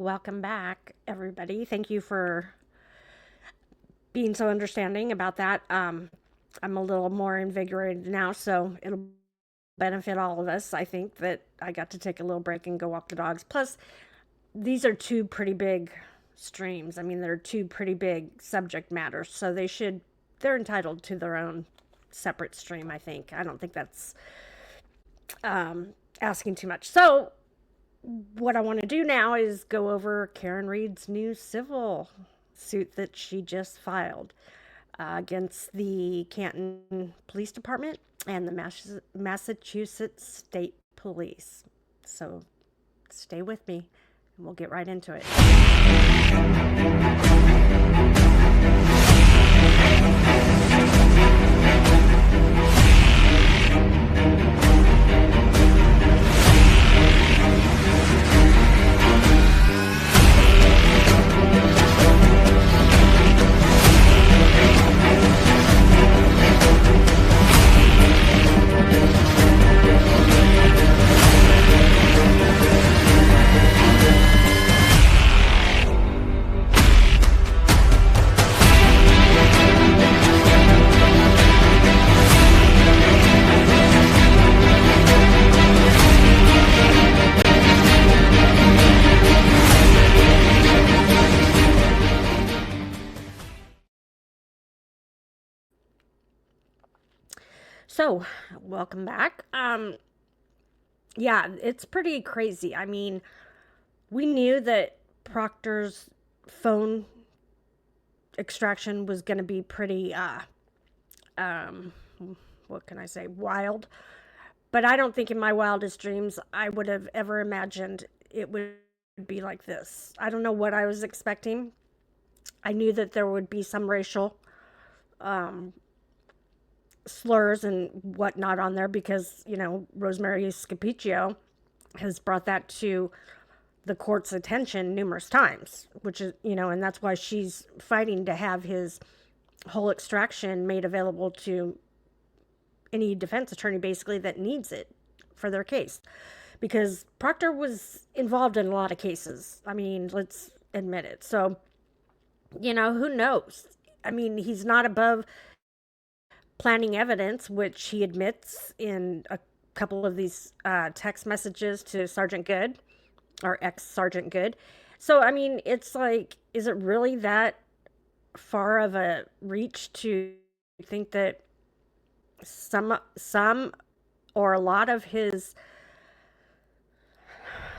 Welcome back, everybody. Thank you for being so understanding about that. I'm a little more invigorated now, so it'll benefit all of us. I think that I got to take a little break and go walk the dogs. Plus, these are two pretty big streams. I mean, they're two pretty big subject matters, so they're entitled to their own separate stream, I think. I don't think that's asking too much. So, what I want to do now is go over Karen Reed's new civil suit that she just filed against the Canton Police Department and the Massachusetts State Police. So stay with me and we'll get right into it. So, welcome back. Yeah, it's pretty crazy. I mean, we knew that Proctor's phone extraction was going to be pretty, um, what can I say, wild. But I don't think in my wildest dreams I would have ever imagined it would be like this. I don't know what I was expecting. I knew that there would be some racial um, slurs and whatnot on there because, Rosemary Scapicchio has brought that to the court's attention numerous times, which is, and that's why she's fighting to have his whole extraction made available to any defense attorney basically that needs it for their case. Because Proctor was involved in a lot of cases. I mean, let's admit it. So, who knows? I mean, he's not above planting evidence, which he admits in a couple of these text messages to Sergeant Goode, or ex-Sergeant Goode. So, I mean, it's like, is it really that far of a reach to think that some or a lot of his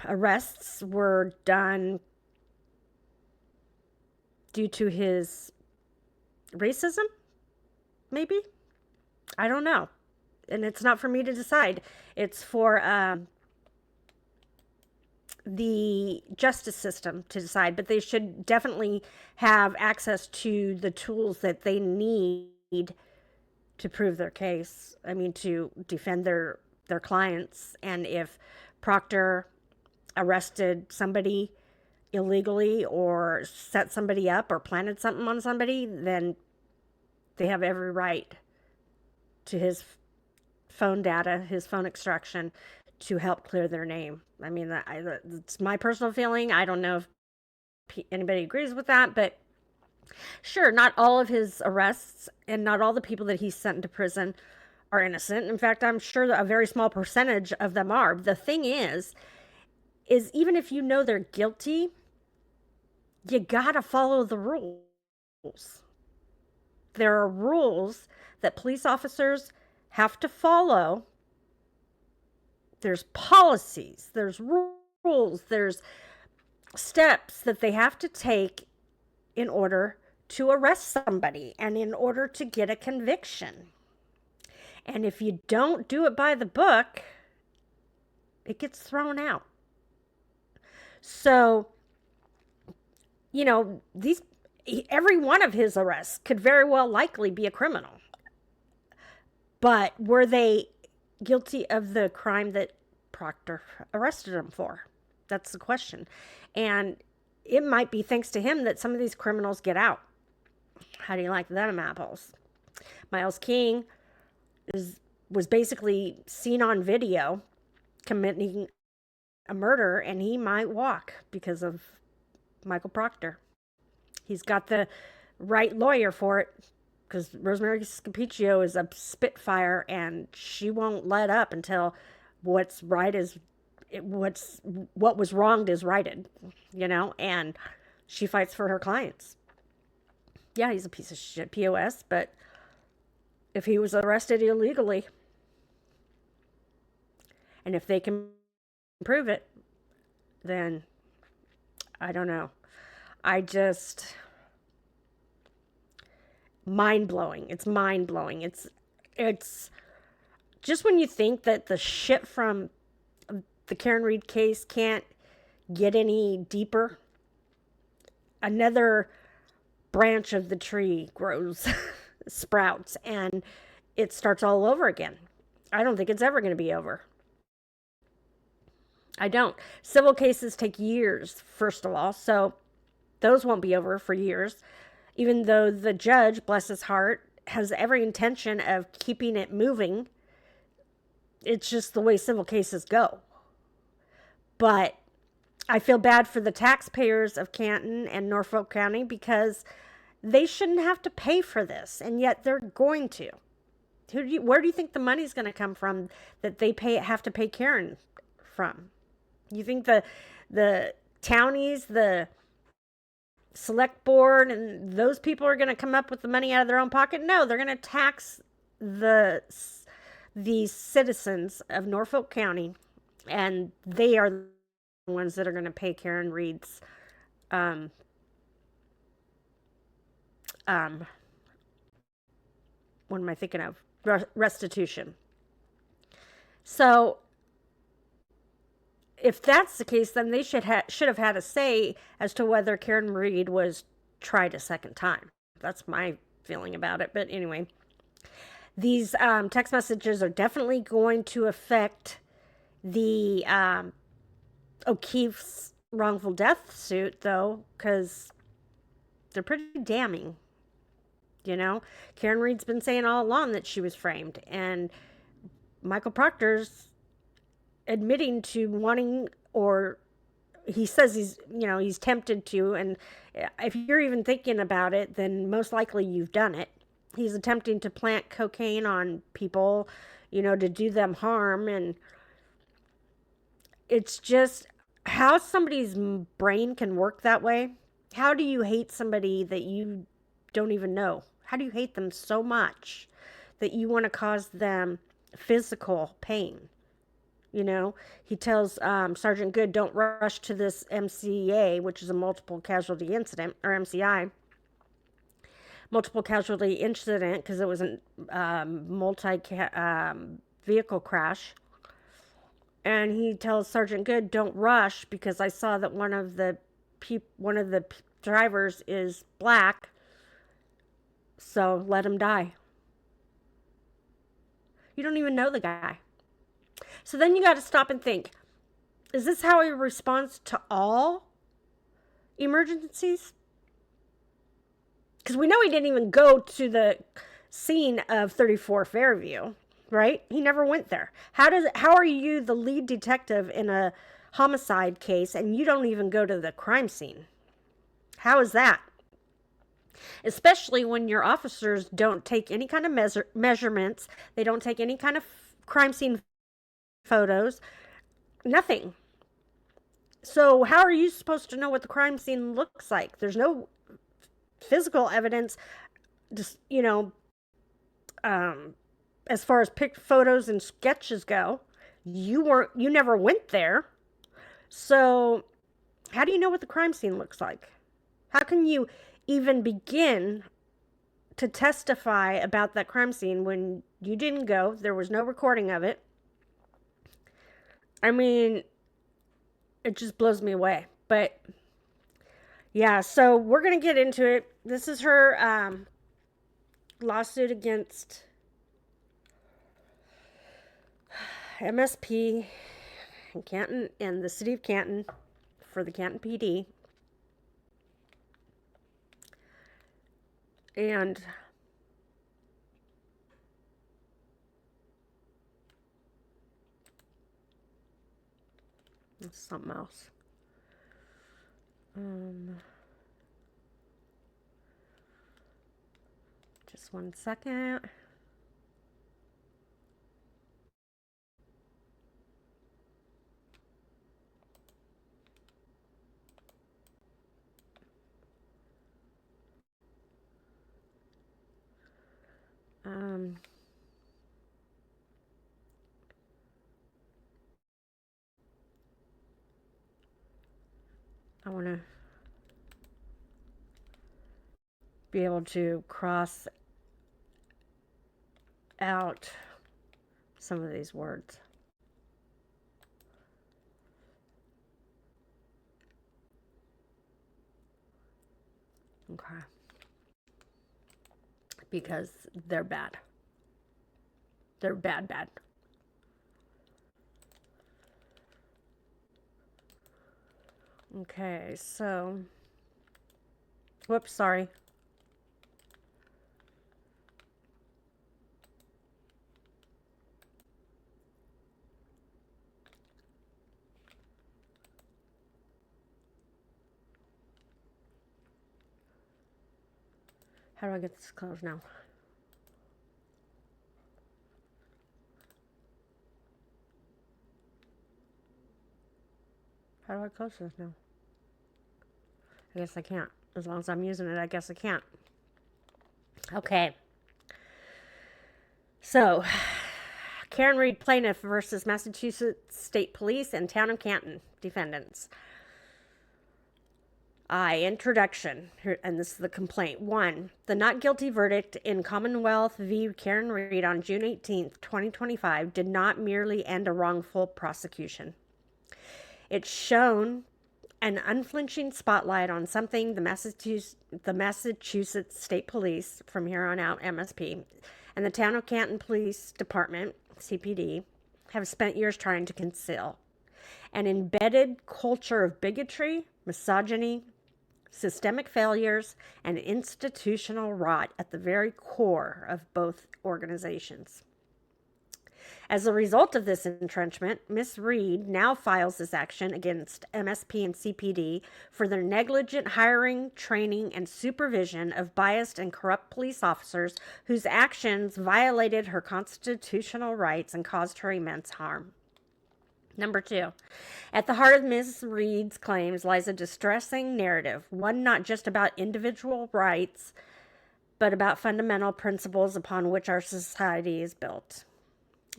arrests were done due to his racism? Maybe? I don't know. And it's not for me to decide. It's for the justice system to decide. But they should definitely have access to the tools that they need to prove their case. I mean, to defend their clients. And if Proctor arrested somebody illegally or set somebody up or planted something on somebody, then they have every right to his phone data, his phone extraction, to help clear their name. I mean, that's my personal feeling. I don't know if anybody agrees with that, but sure, not all of his arrests and not all the people that he's sent into prison are innocent. In fact, I'm sure that a very small percentage of them are. The thing is even if you know they're guilty, you gotta follow the rules. There are rules that police officers have to follow. There's policies, there's rules, there's steps that they have to take in order to arrest somebody and in order to get a conviction. And if you don't do it by the book, it gets thrown out. So, every one of his arrests could very well likely be a criminal. But were they guilty of the crime that Proctor arrested him for? That's the question. And it might be thanks to him that some of these criminals get out. How do you like them apples? Miles King was basically seen on video committing a murder, and he might walk because of Michael Proctor. He's got the right lawyer for it because Rosemary Scapicchio is a spitfire and she won't let up until what's right is what was wronged is righted, and she fights for her clients. Yeah, he's a piece of shit POS, but if he was arrested illegally and if they can prove it, then I don't know. I just mind blowing. It's mind blowing. It's just when you think that the shit from the Karen Read case can't get any deeper, another branch of the tree grows, sprouts, and it starts all over again. I don't think it's ever going to be over. I don't. Civil cases take years, first of all, so those won't be over for years, even though the judge, bless his heart, has every intention of keeping it moving. It's just the way civil cases go. But I feel bad for the taxpayers of Canton and Norfolk County because they shouldn't have to pay for this, and yet they're going to. Where do you think the money's going to come from that they have to pay Karen from? You think the townies, the select board, and those people are going to come up with the money out of their own pocket? No, they're going to tax the citizens of Norfolk County, and they are the ones that are going to pay Karen Read's what am I thinking of? Restitution. So if that's the case, then they should have had a say as to whether Karen Read was tried a second time. That's my feeling about it. But anyway, these text messages are definitely going to affect the O'Keefe's wrongful death suit, though, because they're pretty damning. Karen Read's been saying all along that she was framed, and Michael Proctor's admitting to wanting, or he says he's tempted to, and if you're even thinking about it, then most likely you've done it. He's attempting to plant cocaine on people, to do them harm, and it's just how somebody's brain can work that way. How do you hate somebody that you don't even know? How do you hate them so much that you want to cause them physical pain? He tells Sergeant Goode, don't rush to this MCA, which is a multiple casualty incident, or MCI. Multiple casualty incident because it was a multi-vehicle crash. And he tells Sergeant Goode, don't rush because I saw that one of the drivers is black, so let him die. You don't even know the guy. So then you got to stop and think, is this how he responds to all emergencies? Because we know he didn't even go to the scene of 34 Fairview, right? He never went there. How are you the lead detective in a homicide case and you don't even go to the crime scene? How is that? Especially when your officers don't take any kind of measurements. They don't take any kind of crime scene photos. Nothing. So how are you supposed to know what the crime scene looks like? There's no physical evidence, just, as far as picked photos and sketches go. You never went there. So how do you know what the crime scene looks like? How can you even begin to testify about that crime scene when you didn't go? There was no recording of it. I mean, it just blows me away. But yeah, so we're going to get into it. This is her lawsuit against MSP in Canton and the city of Canton for the Canton PD. And something else. Just one second. I want to be able to cross out some of these words. Okay. Because they're bad. They're bad, bad. Okay, so. Whoops, sorry. How do I get this closed now? How do I close this now? I guess I can't. As long as I'm using it, I guess I can't. Okay. So, Karen Reed plaintiff versus Massachusetts State Police and Town of Canton defendants. Introduction, and this is the complaint. 1. The not guilty verdict in Commonwealth v. Karen Reed on June 18th, 2025 did not merely end a wrongful prosecution. It shone an unflinching spotlight on something the Massachusetts State Police, from here on out MSP, and the Town of Canton Police Department, CPD, have spent years trying to conceal. An embedded culture of bigotry, misogyny, systemic failures, and institutional rot at the very core of both organizations. As a result of this entrenchment, Ms. Reed now files this action against MSP and CPD for their negligent hiring, training, and supervision of biased and corrupt police officers whose actions violated her constitutional rights and caused her immense harm. Number 2, at the heart of Ms. Reed's claims lies a distressing narrative, one not just about individual rights, but about fundamental principles upon which our society is built.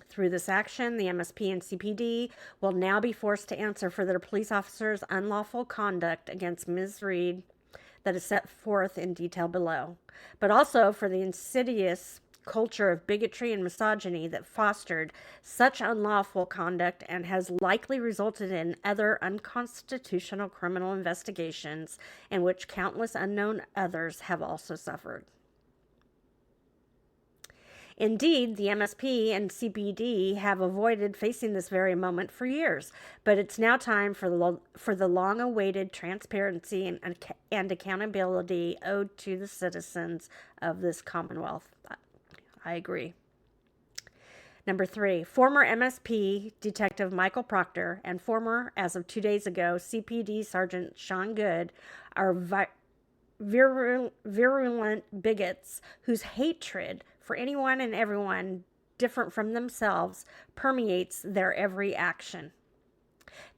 Through this action, the MSP and CPD will now be forced to answer for their police officers' unlawful conduct against Ms. Reed that is set forth in detail below, but also for the insidious culture of bigotry and misogyny that fostered such unlawful conduct and has likely resulted in other unconstitutional criminal investigations in which countless unknown others have also suffered. Indeed, the MSP and CPD have avoided facing this very moment for years, but it's now time for the long-awaited transparency and accountability owed to the citizens of this Commonwealth. I agree. Number 3, former MSP Detective Michael Proctor and former, as of 2 days ago, CPD Sergeant Sean Goode are virulent bigots whose hatred for anyone and everyone different from themselves permeates their every action.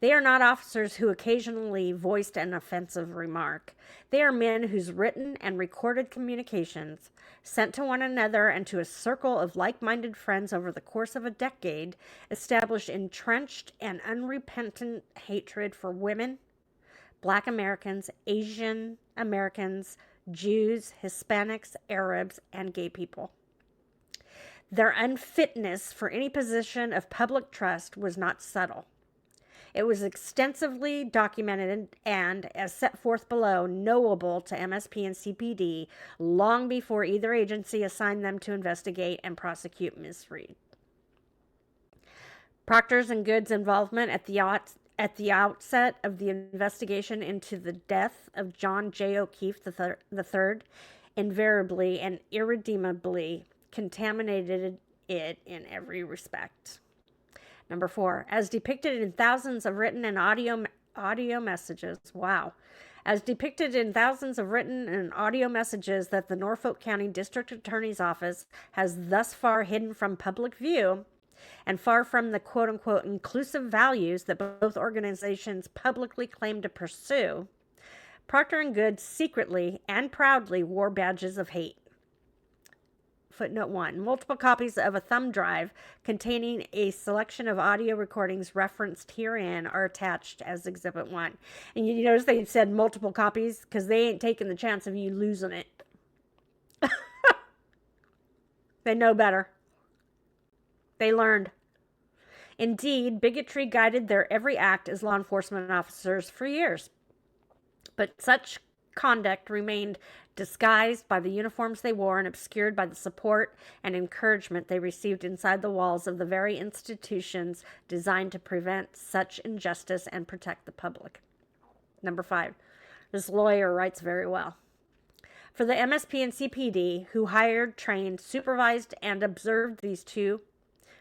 They are not officers who occasionally voiced an offensive remark. They are men whose written and recorded communications, sent to one another and to a circle of like-minded friends over the course of a decade, establish entrenched and unrepentant hatred for women, Black Americans, Asian Americans, Jews, Hispanics, Arabs, and gay people. Their unfitness for any position of public trust was not subtle. It was extensively documented and, as set forth below, knowable to MSP and CPD long before either agency assigned them to investigate and prosecute Ms. Reed. Proctor's and Goode's involvement at the outset of the investigation into the death of John J. O'Keefe III invariably and irredeemably contaminated it in every respect. Number 4, as depicted in thousands of written and audio audio messages. Wow. As depicted in thousands of written and audio messages that the Norfolk County District Attorney's Office has thus far hidden from public view, and far from the quote-unquote inclusive values that both organizations publicly claim to pursue, Proctor and Goode secretly and proudly wore badges of hate. Footnote 1. Multiple copies of a thumb drive containing a selection of audio recordings referenced herein are attached as Exhibit 1. And you notice they said multiple copies because they ain't taking the chance of you losing it. They know better. They learned. Indeed, bigotry guided their every act as law enforcement officers for years. But such conduct remained disguised by the uniforms they wore and obscured by the support and encouragement they received inside the walls of the very institutions designed to prevent such injustice and protect the public. Number 5. This lawyer writes very well. For the MSP and CPD, who hired, trained, supervised, and observed these two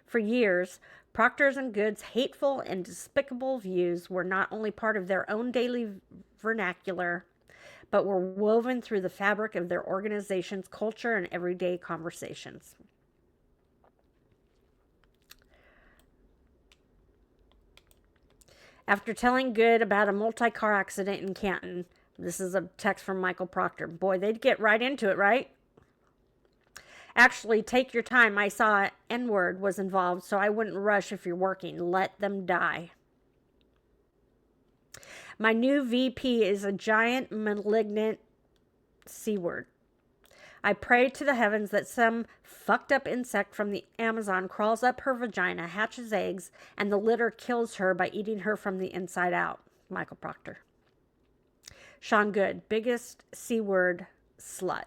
for years, Proctor's and Goode's hateful and despicable views were not only part of their own daily vernacular, but were woven through the fabric of their organization's culture and everyday conversations. After telling Goode about a multi-car accident in Canton, this is a text from Michael Proctor. Boy, they'd get right into it, right? Actually, take your time. I saw N-word was involved, so I wouldn't rush if you're working. Let them die. My new VP is a giant, malignant C-word. I pray to the heavens that some fucked up insect from the Amazon crawls up her vagina, hatches eggs, and the litter kills her by eating her from the inside out. Michael Proctor. Sean Goode, biggest C-word slut.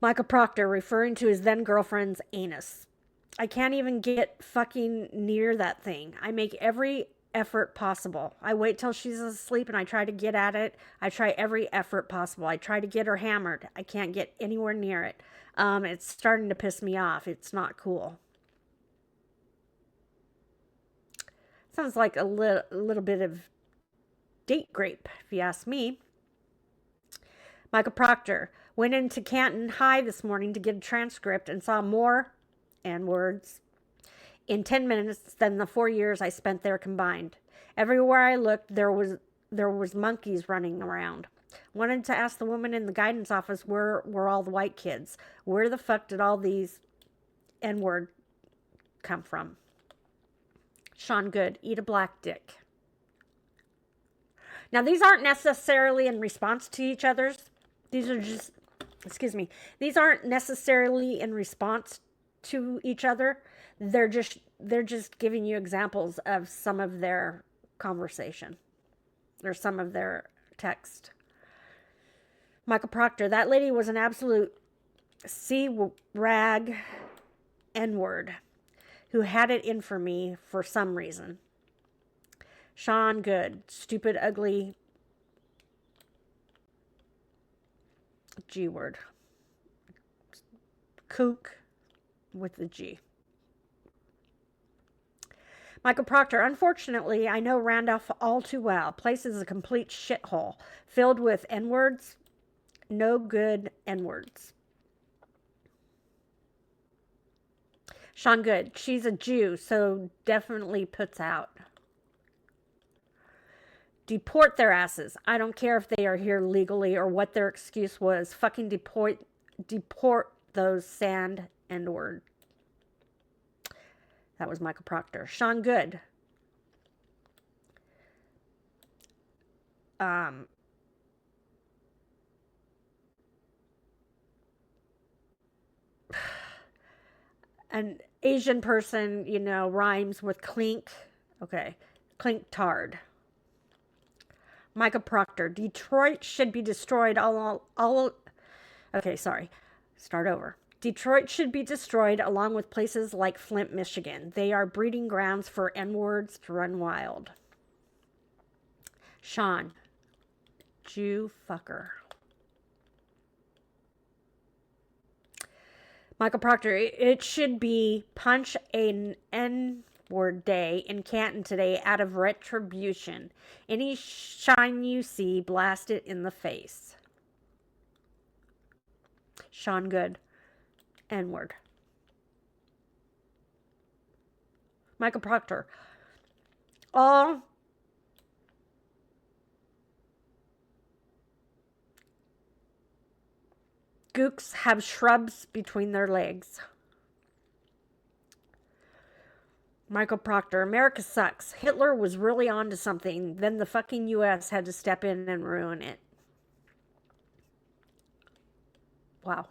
Michael Proctor, referring to his then-girlfriend's anus. I can't even get fucking near that thing. I make every effort possible. I wait till she's asleep and I try to get at it. I try every effort possible. I try to get her hammered. I can't get anywhere near it. It's starting to piss me off. It's not cool. Sounds like a little bit of date rape, if you ask me. Michael Proctor went into Canton High this morning to get a transcript and saw more N-words in 10 minutes than the 4 years I spent there combined. Everywhere I looked, there was monkeys running around. Wanted to ask the woman in the guidance office where were all the white kids. Where the fuck did all these N-word come from? Sean Goode, eat a black dick. Now, these aren't necessarily in response to each other's. These are just, these aren't necessarily in response to each other. They're just giving you examples of some of their conversation or some of their text. Michael Proctor, that lady was an absolute C-rag N-word who had it in for me for some reason. Sean Goode, stupid, ugly G-word. Kook with the G. Michael Proctor, unfortunately, I know Randolph all too well. Place is a complete shithole, filled with N-words, no good N-words. Sean Goode, she's a Jew, so definitely puts out. Deport their asses. I don't care if they are here legally or what their excuse was. Fucking deport those sand N-word. That was Michael Proctor. Sean Goode. An Asian person, rhymes with clink. Okay. Clink tard. Michael Proctor. Detroit should be destroyed Okay, sorry. Start over. Detroit should be destroyed along with places like Flint, Michigan. They are breeding grounds for N-words to run wild. Sean. Jew fucker. Michael Proctor. It should be punch an N word day in Canton today out of retribution. Any shine you see, blast it in the face. Sean Goode. N-word. Michael Proctor. All gooks have shrubs between their legs. Michael Proctor. America sucks. Hitler was really on to something. Then the fucking U.S. had to step in and ruin it. Wow.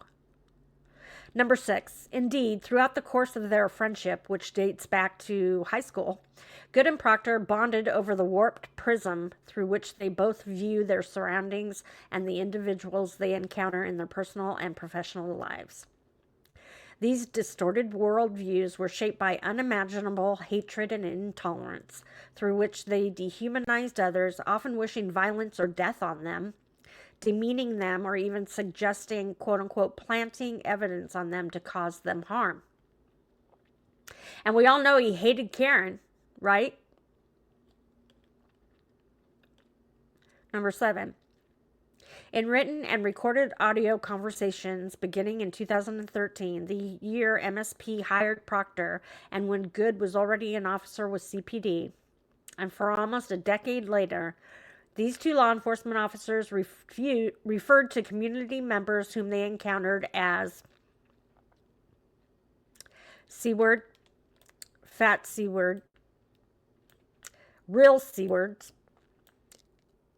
Number 6. Indeed, throughout the course of their friendship, which dates back to high school, Goode and Proctor bonded over the warped prism through which they both view their surroundings and the individuals they encounter in their personal and professional lives. These distorted worldviews were shaped by unimaginable hatred and intolerance, through which they dehumanized others, often wishing violence or death on them, demeaning them, or even suggesting, quote-unquote, planting evidence on them to cause them harm. And we all know he hated Karen, right? Number 7. In written and recorded audio conversations beginning in 2013, the year MSP hired Proctor, and when Goode was already an officer with CPD, and for almost a decade later, these two law enforcement officers referred to community members whom they encountered as C-word, fat C-word, real C-words,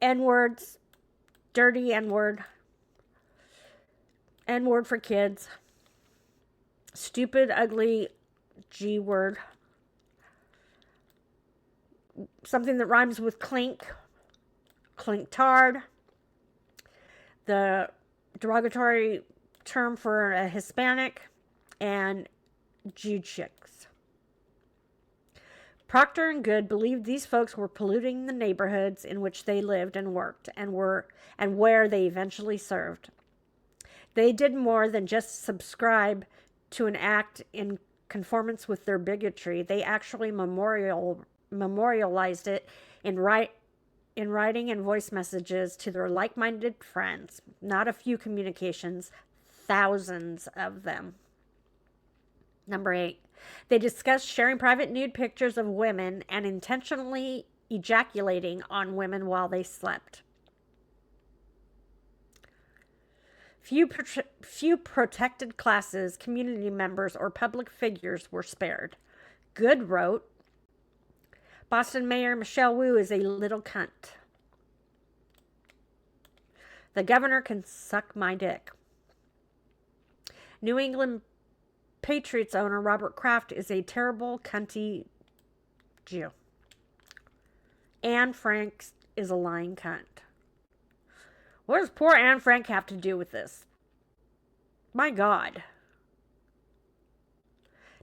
N-words, dirty N-word, N-word for kids, stupid, ugly G-word, something that rhymes with clink, tard, the derogatory term for a Hispanic, and Jew chicks. Proctor and Goode believed these folks were polluting the neighborhoods in which they lived and worked and where they eventually served. They did more than just subscribe to an act in conformance with their bigotry. They actually memorialized it in writing and voice messages to their like-minded friends. Not a few communications, thousands of them. Number 8. They discussed sharing private nude pictures of women and intentionally ejaculating on women while they slept. Few protected classes, community members, or public figures were spared. Goode wrote, Boston Mayor Michelle Wu is a little cunt. The governor can suck my dick. New England Patriots owner Robert Kraft is a terrible, cunty Jew. Anne Frank is a lying cunt. What does poor Anne Frank have to do with this? My God.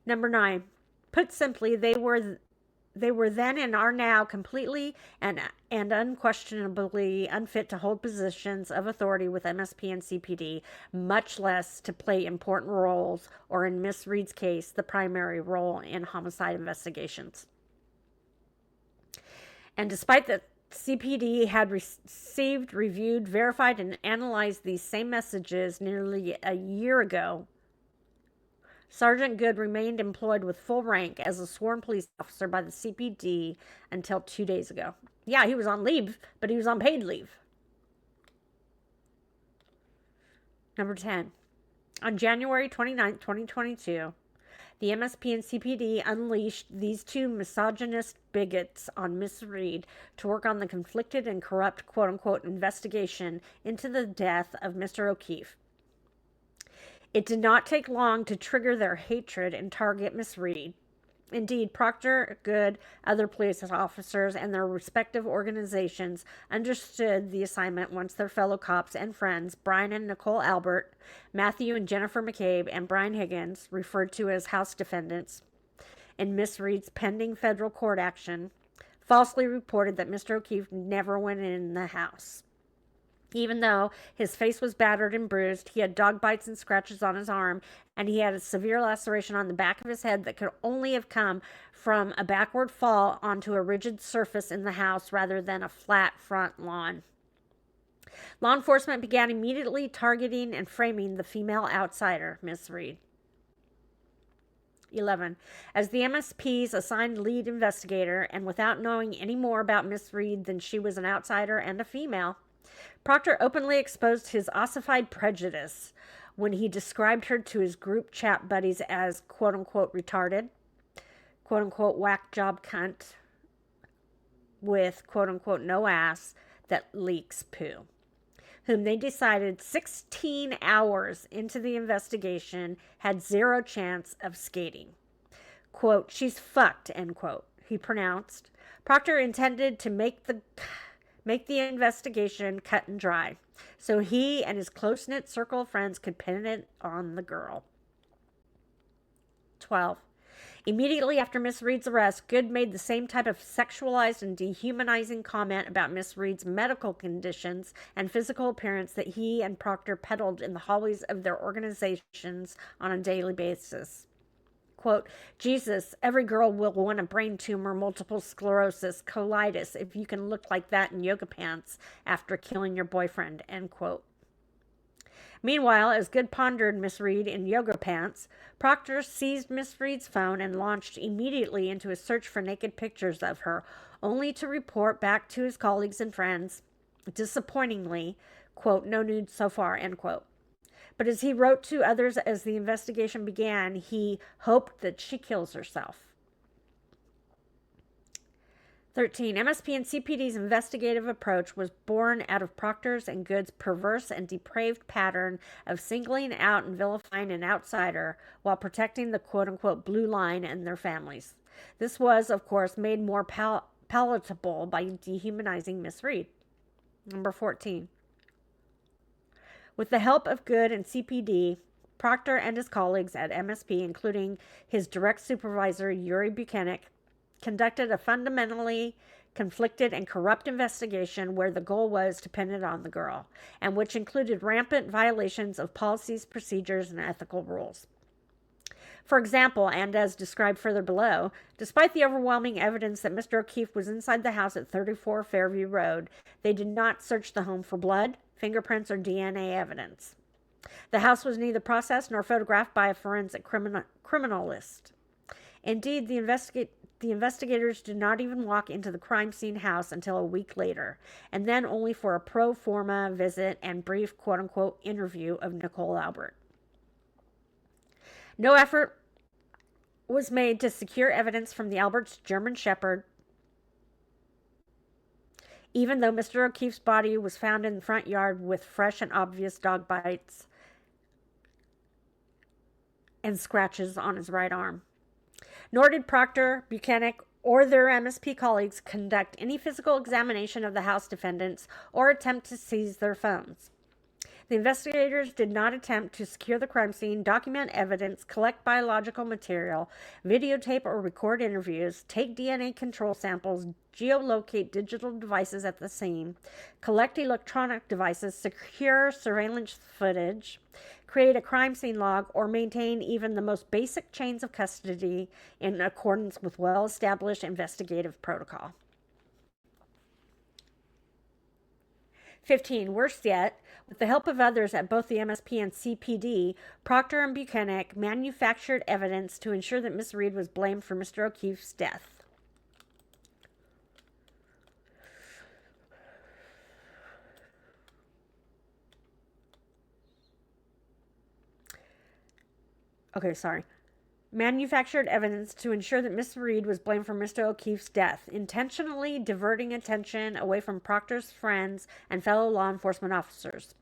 Number 9. Put simply, they were then and are now completely and unquestionably unfit to hold positions of authority with MSP and CPD, much less to play important roles, or in Miss Reed's case, the primary role in homicide investigations. And despite that CPD had received, reviewed, verified, and analyzed these same messages nearly a year ago, Sergeant Goode remained employed with full rank as a sworn police officer by the CPD until 2 days ago. Yeah, he was on leave, but he was on paid leave. Number 10. On January 29, 2022, the MSP and CPD unleashed these two misogynist bigots on Miss Reed to work on the conflicted and corrupt quote-unquote investigation into the death of Mr. O'Keefe. It did not take long to trigger their hatred and target Miss Reed. Indeed, Proctor, Goode, other police officers, and their respective organizations understood the assignment once their fellow cops and friends, Brian and Nicole Albert, Matthew and Jennifer McCabe, and Brian Higgins, referred to as house defendants, in Miss Reed's pending federal court action, falsely reported that Mr. O'Keefe never went in the house. Even though his face was battered and bruised, he had dog bites and scratches on his arm, and he had a severe laceration on the back of his head that could only have come from a backward fall onto a rigid surface in the house rather than a flat front lawn. Law enforcement began immediately targeting and framing the female outsider, Miss Reed. 11. As the MSP's assigned lead investigator, and without knowing any more about Miss Reed than she was an outsider and a female, Proctor openly exposed his ossified prejudice when he described her to his group chat buddies as quote-unquote retarded, quote-unquote whack job cunt with quote-unquote no ass that leaks poo, whom they decided 16 hours into the investigation had zero chance of skating. Quote, she's fucked, end quote, he pronounced. Proctor intended to make the investigation cut and dry, so he and his close-knit circle of friends could pin it on the girl. 12. Immediately after Miss Reed's arrest, Goode made the same type of sexualized and dehumanizing comment about Miss Reed's medical conditions and physical appearance that he and Proctor peddled in the hallways of their organizations on a daily basis. Quote, Jesus, every girl will want a brain tumor, multiple sclerosis, colitis, if you can look like that in yoga pants after killing your boyfriend, end quote. Meanwhile, as Goode pondered Miss Reed in yoga pants, Proctor seized Miss Reed's phone and launched immediately into a search for naked pictures of her, only to report back to his colleagues and friends, disappointingly, quote, no nude so far, end quote. But as he wrote to others as the investigation began, he hoped that she kills herself. 13. MSP and CPD's investigative approach was born out of Proctor's and Goode's perverse and depraved pattern of singling out and vilifying an outsider while protecting the quote-unquote blue line and their families. This was, of course, made more palatable by dehumanizing Miss Reed. Number 14. With the help of Goode and CPD, Proctor and his colleagues at MSP, including his direct supervisor, Yuri Buchanan, conducted a fundamentally conflicted and corrupt investigation where the goal was to pin it on the girl, and which included rampant violations of policies, procedures, and ethical rules. For example, and as described further below, despite the overwhelming evidence that Mr. O'Keefe was inside the house at 34 Fairview Road, they did not search the home for blood, fingerprints, or DNA evidence. The house was neither processed nor photographed by a forensic criminalist. Indeed, the investigators did not even walk into the crime scene house until a week later, and then only for a pro forma visit and brief quote-unquote interview of Nicole Albert. No effort was made to secure evidence from the Alberts' German Shepherd, even though Mr. O'Keefe's body was found in the front yard with fresh and obvious dog bites and scratches on his right arm. Nor did Proctor, Buchanan, or their MSP colleagues conduct any physical examination of the house defendants or attempt to seize their phones. The investigators did not attempt to secure the crime scene, document evidence, collect biological material, videotape or record interviews, take DNA control samples, geolocate digital devices at the scene, collect electronic devices, secure surveillance footage, create a crime scene log, or maintain even the most basic chains of custody in accordance with well-established investigative protocol. 15. Worse yet, with the help of others at both the MSP and CPD, Proctor and Buchanan manufactured evidence to ensure that Miss Reed was blamed for Mr. O'Keefe's death. Manufactured evidence to ensure that Miss Reed was blamed for Mr. O'Keefe's death, intentionally diverting attention away from Proctor's friends and fellow law enforcement officers.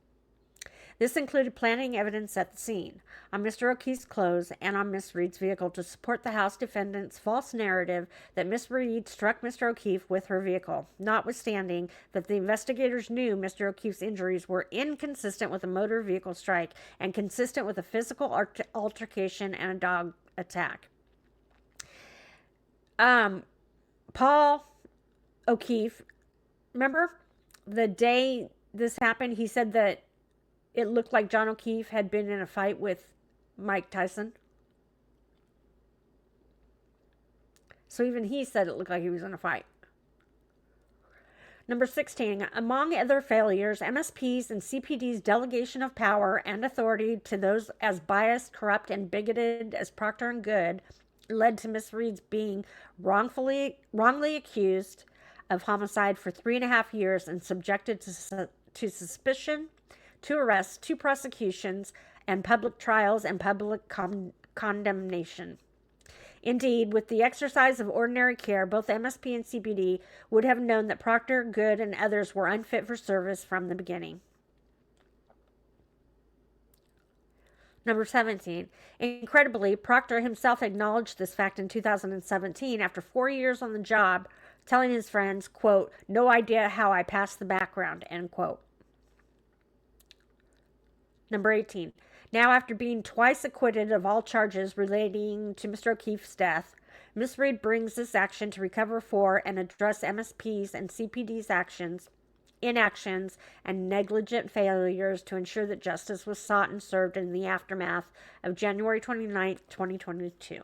This included planting evidence at the scene, on Mr. O'Keefe's clothes, and on Miss Reed's vehicle to support the House defendant's false narrative that Miss Reed struck Mr. O'Keefe with her vehicle, notwithstanding that the investigators knew Mr. O'Keefe's injuries were inconsistent with a motor vehicle strike and consistent with a physical altercation and a dog attack. Paul O'Keefe, remember the day this happened, he said that it looked like John O'Keefe had been in a fight with Mike Tyson. So even he said it looked like he was in a fight. Number 16, among other failures, MSP's and CPD's delegation of power and authority to those as biased, corrupt, and bigoted as Proctor and Goode led to Miss Reed's being wrongly accused of homicide for 3.5 years and subjected to suspicion, to arrests, to prosecutions, and public trials and public condemnation. Indeed, with the exercise of ordinary care, both MSP and CPD would have known that Proctor, Goode, and others were unfit for service from the beginning. Number 17. Incredibly, Proctor himself acknowledged this fact in 2017 after 4 years on the job, telling his friends, quote, "No idea how I passed the background," end quote. Number 18. Now, after being twice acquitted of all charges relating to Mr. O'Keefe's death, Ms. Reed brings this action to recover for and address MSP's and CPD's inactions, and negligent failures to ensure that justice was sought and served in the aftermath of January 29, 2022.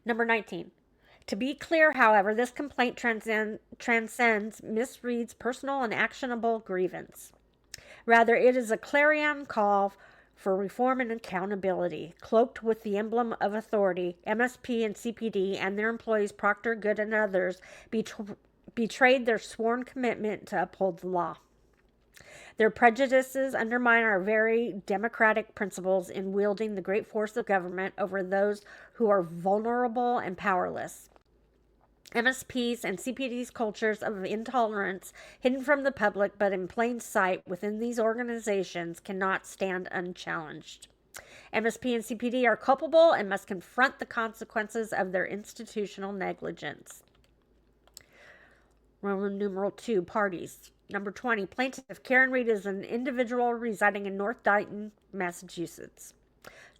Number 19. To be clear, however, this complaint transcends Miss Reed's personal and actionable grievance. Rather, it is a clarion call for reform and accountability. Cloaked with the emblem of authority, MSP and CPD and their employees, Proctor, Goode, and others, betrayed their sworn commitment to uphold the law. Their prejudices undermine our very democratic principles in wielding the great force of government over those who are vulnerable and powerless. MSP's and CPD's cultures of intolerance, hidden from the public but in plain sight within these organizations, cannot stand unchallenged. MSP and CPD are culpable and must confront the consequences of their institutional negligence. Roman numeral 2, parties. Number 20, plaintiff Karen Reed is an individual residing in North Dighton, Massachusetts.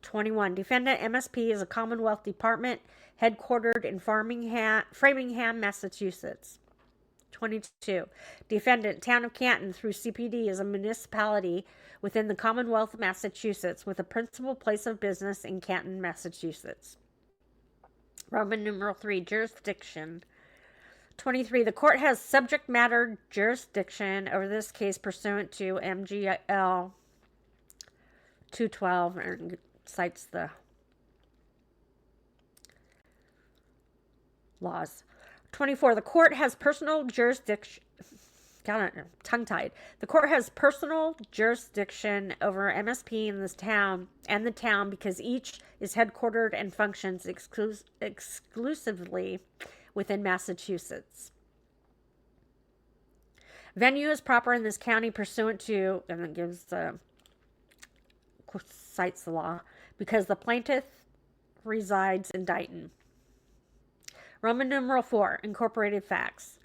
21, defendant MSP is a Commonwealth department headquartered in Framingham, Massachusetts. 22, defendant Town of Canton through CPD is a municipality within the Commonwealth of Massachusetts with a principal place of business in Canton, Massachusetts. Roman numeral 3, jurisdiction. 23, the court has subject matter jurisdiction over this case pursuant to MGL 212 and cites the laws. 24, the court has personal jurisdiction. Tongue-tied. The court has personal jurisdiction over MSP in this town and the town because each is headquartered and functions exclusively within Massachusetts. Venue is proper in this county pursuant to, and it gives cites the law, because the plaintiff resides in Dighton. Roman numeral 4, incorporated facts.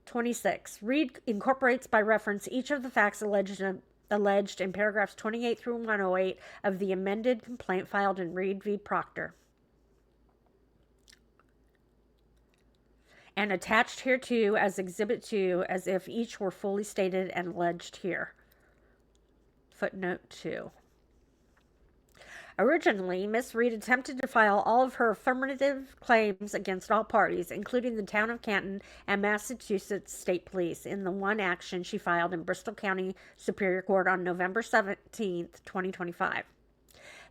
26. Reed incorporates by reference each of the facts alleged in paragraphs 28 through 108 of the amended complaint filed in Reed v. Proctor, and attached hereto as Exhibit 2 as if each were fully stated and alleged here. Footnote 2. Originally, Miss Reed attempted to file all of her affirmative claims against all parties, including the Town of Canton and Massachusetts State Police, in the one action she filed in Bristol County Superior Court on November 17, 2025.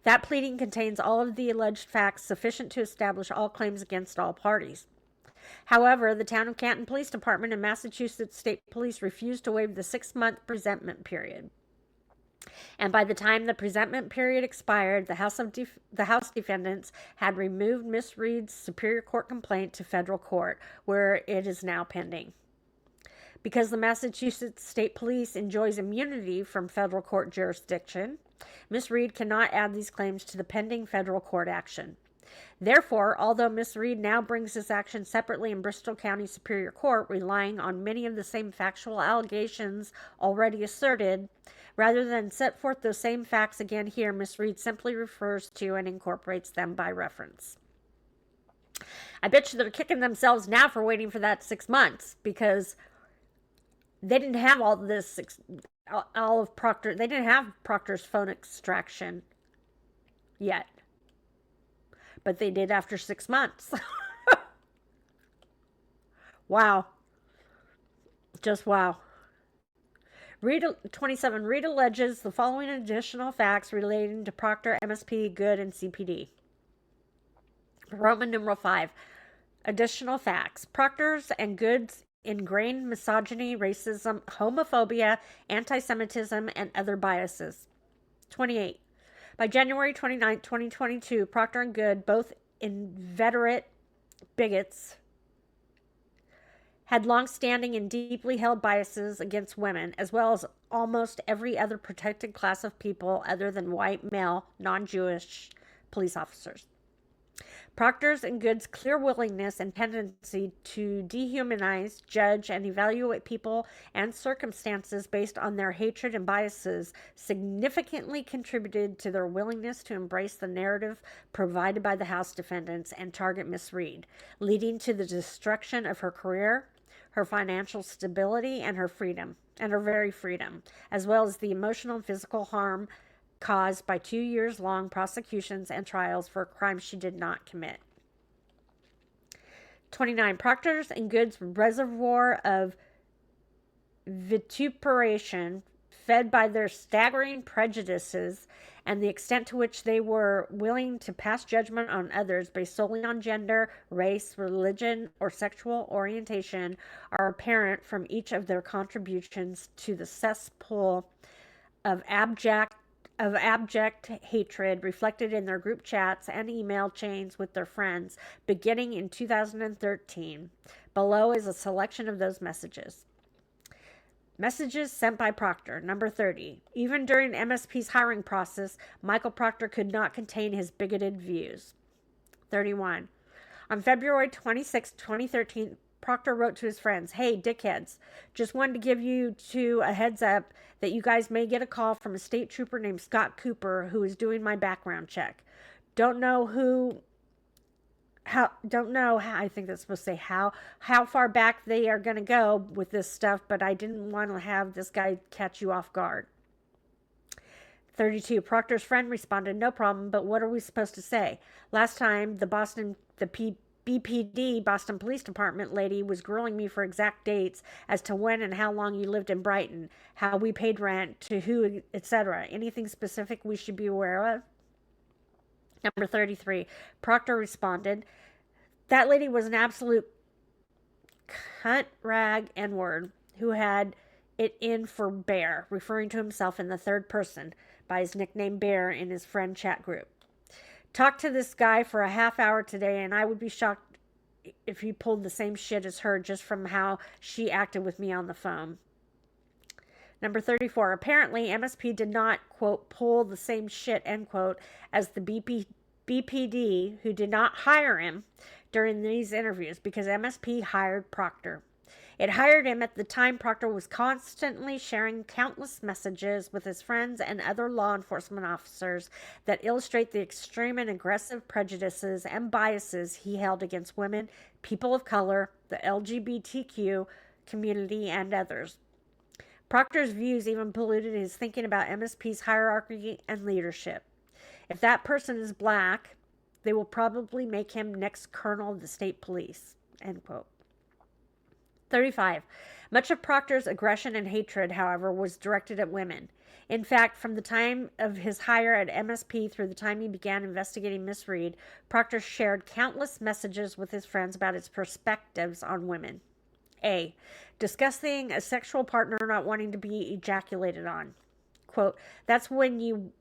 That pleading contains all of the alleged facts sufficient to establish all claims against all parties. However, the Town of Canton Police Department and Massachusetts State Police refused to waive the 6-month presentment period. And by the time the presentment period expired, the House defendants had removed Miss Reed's Superior Court complaint to federal court, where it is now pending. Because the Massachusetts State Police enjoys immunity from federal court jurisdiction, Miss Reed cannot add these claims to the pending federal court action. Therefore, although Miss Reed now brings this action separately in Bristol County Superior Court, relying on many of the same factual allegations already asserted, rather than set forth those same facts again here, Miss Reed simply refers to and incorporates them by reference. I bet you they're kicking themselves now for waiting for that 6 months, because they didn't have all of Proctor. They didn't have Proctor's phone extraction yet, but they did after 6 months. Wow. Just wow. 27. Reed alleges the following additional facts relating to Proctor, MSP, Goode, and CPD. Roman numeral 5. Additional facts. Proctor's and Goode's ingrained misogyny, racism, homophobia, anti-Semitism, and other biases. 28. By January 29, 2022, Proctor and Goode, both inveterate bigots, had long-standing and deeply held biases against women, as well as almost every other protected class of people other than white, male, non-Jewish police officers. Proctor's and Goode's clear willingness and tendency to dehumanize, judge, and evaluate people and circumstances based on their hatred and biases significantly contributed to their willingness to embrace the narrative provided by the House defendants and target Miss Reed, leading to the destruction of her career, her financial stability, and her freedom, and her very freedom, as well as the emotional and physical harm caused by 2 years long prosecutions and trials for a crime she did not commit. 29. Proctor's and Goode's reservoir of vituperation, fed by their staggering prejudices and the extent to which they were willing to pass judgment on others based solely on gender, race, religion, or sexual orientation, are apparent from each of their contributions to the cesspool of abject hatred reflected in their group chats and email chains with their friends beginning in 2013. Below is a selection of those messages. Messages sent by Proctor. Number 30. Even during MSP's hiring process, Michael Proctor could not contain his bigoted views. 31. On February 26, 2013, Proctor wrote to his friends, "Hey, dickheads, just wanted to give you two a heads up that you guys may get a call from a state trooper named Scott Cooper who is doing my background check. Don't know I think that's supposed to say how far back they are going to go with this stuff, but I didn't want to have this guy catch you off guard." 32. Proctor's friend responded, "No problem, but what are we supposed to say? Last time the BPD, Boston Police Department lady, was grilling me for exact dates as to when and how long you lived in Brighton, how we paid rent, to who, etc. Anything specific we should be aware of?" Number 33. Proctor responded, "That lady was an absolute cunt rag N-word who had it in for Bear," referring to himself in the third person by his nickname Bear in his friend chat group. "Talked to this guy for a half hour today, and I would be shocked if he pulled the same shit as her just from how she acted with me on the phone." Number 34. Apparently, MSP did not, quote, pull the same shit, end quote, as the BPD, who did not hire him during these interviews, because MSP hired Proctor. It hired him at the time Proctor was constantly sharing countless messages with his friends and other law enforcement officers that illustrate the extreme and aggressive prejudices and biases he held against women, people of color, the LGBTQ community, and others. Proctor's views even polluted his thinking about MSP's hierarchy and leadership. If that person is black, they will probably make him next colonel of the state police, end quote. 35. Much of Proctor's aggression and hatred, however, was directed at women. In fact, from the time of his hire at MSP through the time he began investigating Miss Reed, Proctor shared countless messages with his friends about his perspectives on women. A. Discussing a sexual partner not wanting to be ejaculated on. Quote, "That's when you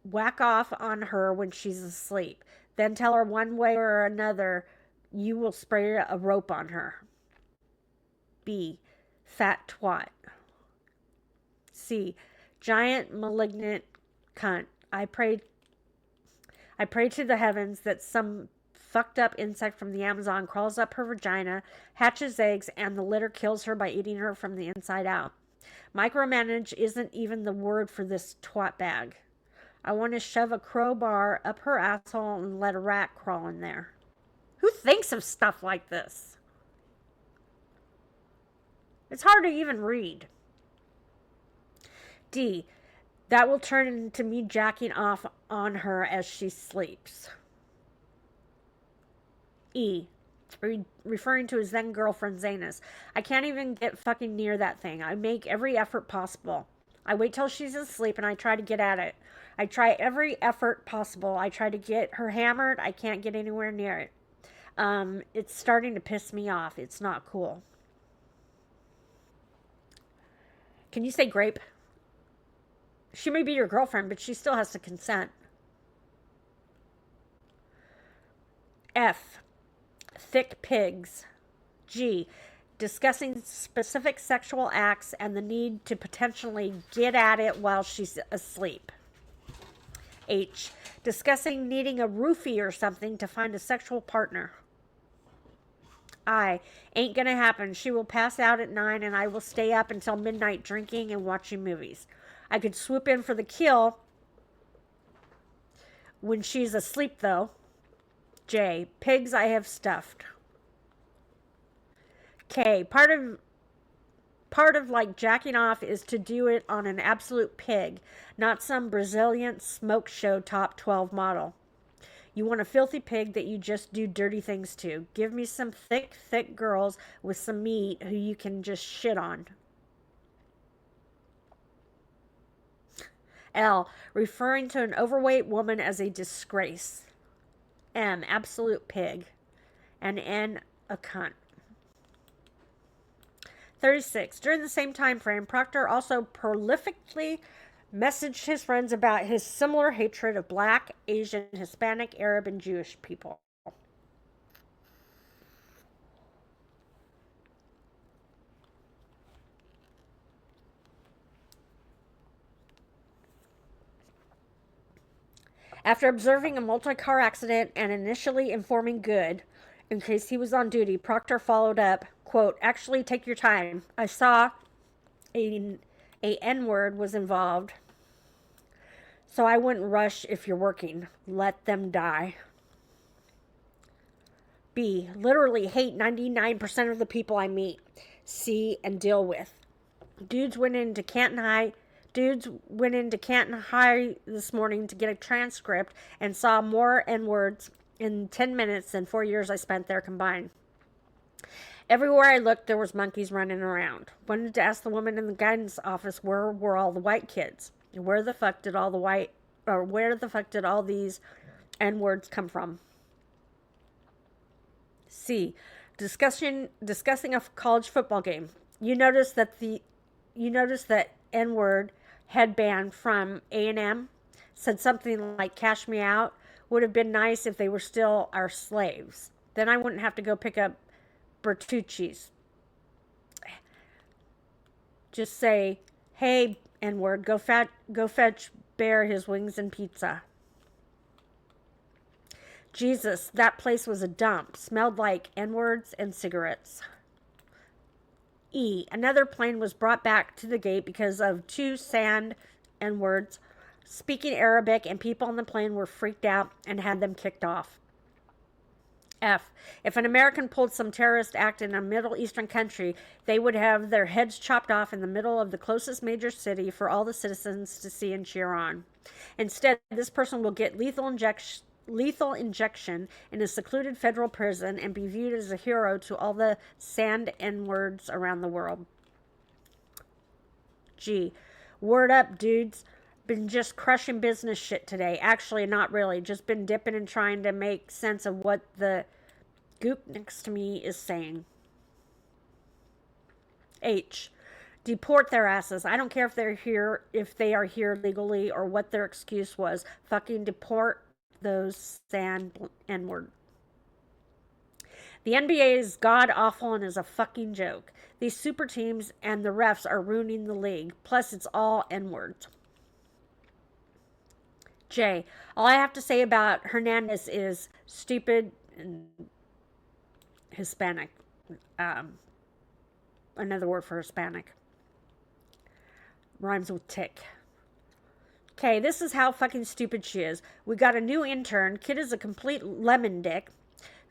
whack off on her when she's asleep. Then tell her one way or another you will spray a rope on her." B. Fat twat. C. Giant malignant cunt. I pray to the heavens that some fucked up insect from the Amazon crawls up her vagina, hatches eggs, and the litter kills her by eating her from the inside out. Micromanage isn't even the word for this twat bag. I want to shove a crowbar up her asshole and let a rat crawl in there. Who thinks of stuff like this? It's hard to even read. D. That will turn into me jacking off on her as she sleeps. E. Referring to his then girlfriend Zanus. I can't even get fucking near that thing. I make every effort possible. I wait till she's asleep and I try to get at it. I try every effort possible. I try to get her hammered. I can't get anywhere near it. It's starting to piss me off. It's not cool. Can you say grape? She may be your girlfriend, but she still has to consent. F. Thick pigs. G. Discussing specific sexual acts and the need to potentially get at it while she's asleep. H. Discussing needing a roofie or something to find a sexual partner. I. Ain't gonna happen. She will pass out at 9 and I will stay up until midnight drinking and watching movies. I could swoop in for the kill when she's asleep, though. J. Pigs I have stuffed. K. Part of like jacking off is to do it on an absolute pig, not some Brazilian smoke show top 12 model. You want a filthy pig that you just do dirty things to. Give me some thick girls with some meat who you can just shit on. L. Referring to an overweight woman as a disgrace. M. Absolute pig. And N. A cunt. 36. During the same time frame, Proctor also prolifically messaged his friends about his similar hatred of Black, Asian, Hispanic, Arab, and Jewish people. After observing a multi-car accident and initially informing Goode, in case he was on duty, Proctor followed up, quote, actually take your time. I saw a N-word was involved, so I wouldn't rush if you're working. Let them die. B. Literally hate 99% of the people I meet, see, and deal with. Dudes went into Canton High this morning to get a transcript and saw more N-words in 10 minutes than 4 years I spent there combined. Everywhere I looked, there was monkeys running around. Wanted to ask the woman in the guidance office where were all the white kids? Where the fuck did all these N-words come from? C. Discussing a college football game. You notice that N-word headband from A&M said something like cash me out. Would have been nice if they were still our slaves. Then I wouldn't have to go pick up Bertucci's. Just say, hey, N-word, go fetch Bear his wings and pizza. Jesus, that place was a dump. Smelled like N-words and cigarettes. E. Another plane was brought back to the gate because of 2 sand N-words speaking Arabic, and people on the plane were freaked out and had them kicked off. F. If an American pulled some terrorist act in a Middle Eastern country, they would have their heads chopped off in the middle of the closest major city for all the citizens to see and cheer on. Instead, this person will get lethal injection in a secluded federal prison and be viewed as a hero to all the sand N-words around the world. G. Word up, dudes. Been just crushing business shit today. Actually, not really. Just been dipping and trying to make sense of what the goop next to me is saying. H. Deport their asses. I don't care if they are here legally or what their excuse was. Fucking deport those sand N-word. The NBA is god awful and is a fucking joke. These super teams and the refs are ruining the league. Plus, it's all N-words. J. All I have to say about Hernandez is stupid and Hispanic. Another word for Hispanic. Rhymes with tick. Okay, this is how fucking stupid she is. We got a new intern. Kid is a complete lemon dick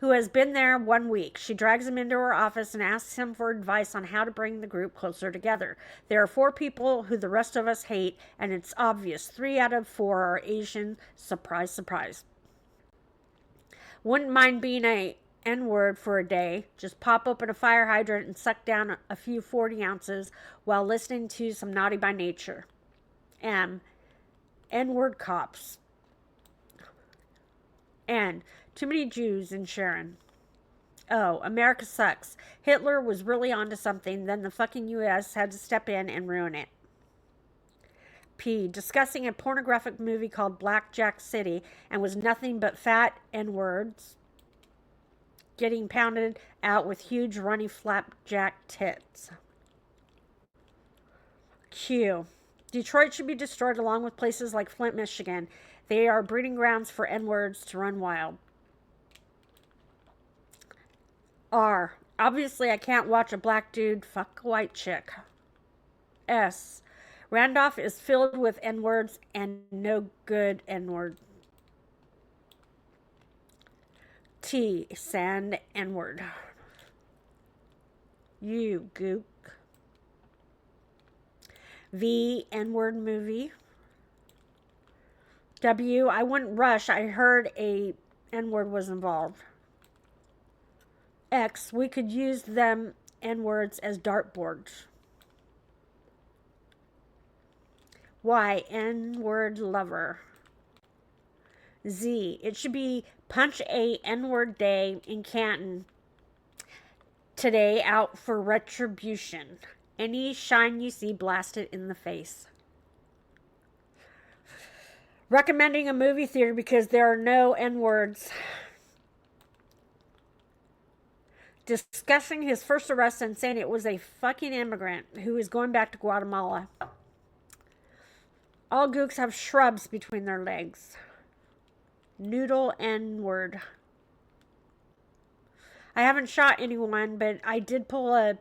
who has been there 1 week. She drags him into her office and asks him for advice on how to bring the group closer together. There are 4 people who the rest of us hate, and it's obvious 3 out of 4 are Asian. Surprise, surprise. Wouldn't mind being a N-word for a day. Just pop open a fire hydrant and suck down a few 40 ounces while listening to some Naughty by Nature. M. N-word cops. N. Too many Jews in Sharon. O. America sucks. Hitler was really onto something, then the fucking U.S. had to step in and ruin it. P. Discussing a pornographic movie called Blackjack City and was nothing but fat N-words getting pounded out with huge runny flapjack tits. Q. Detroit should be destroyed along with places like Flint, Michigan. They are breeding grounds for N-words to run wild. R. Obviously, I can't watch a black dude fuck a white chick. S. Randolph is filled with N-words and no good N-word. T. Sand N-word. U. Gook. V. N-word movie. W. I wouldn't rush. I heard a N-word was involved. X. We could use them N-words as dartboards. Y. N-word lover. Z. It should be punch a N-word day in Canton today out for retribution. Any shine you see, blast it in the face. Recommending a movie theater because there are no N-words. Discussing his first arrest and saying it was a fucking immigrant who is going back to Guatemala. All gooks have shrubs between their legs. Noodle N-word. I haven't shot anyone, but I did pull a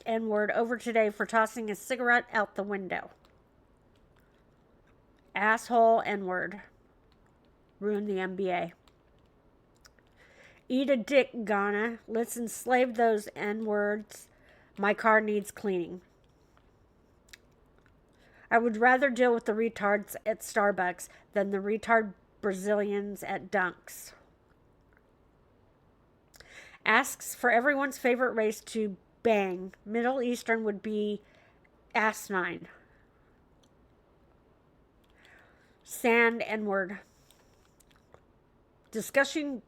N-word over today for tossing a cigarette out the window. Asshole N-word. Ruined the NBA. Eat a dick, Ghana. Let's enslave those N-words. My car needs cleaning. I would rather deal with the retards at Starbucks than the retard Brazilians at Dunks. Asks for everyone's favorite race to bang. Middle Eastern would be asinine. Sand N-word. Discussing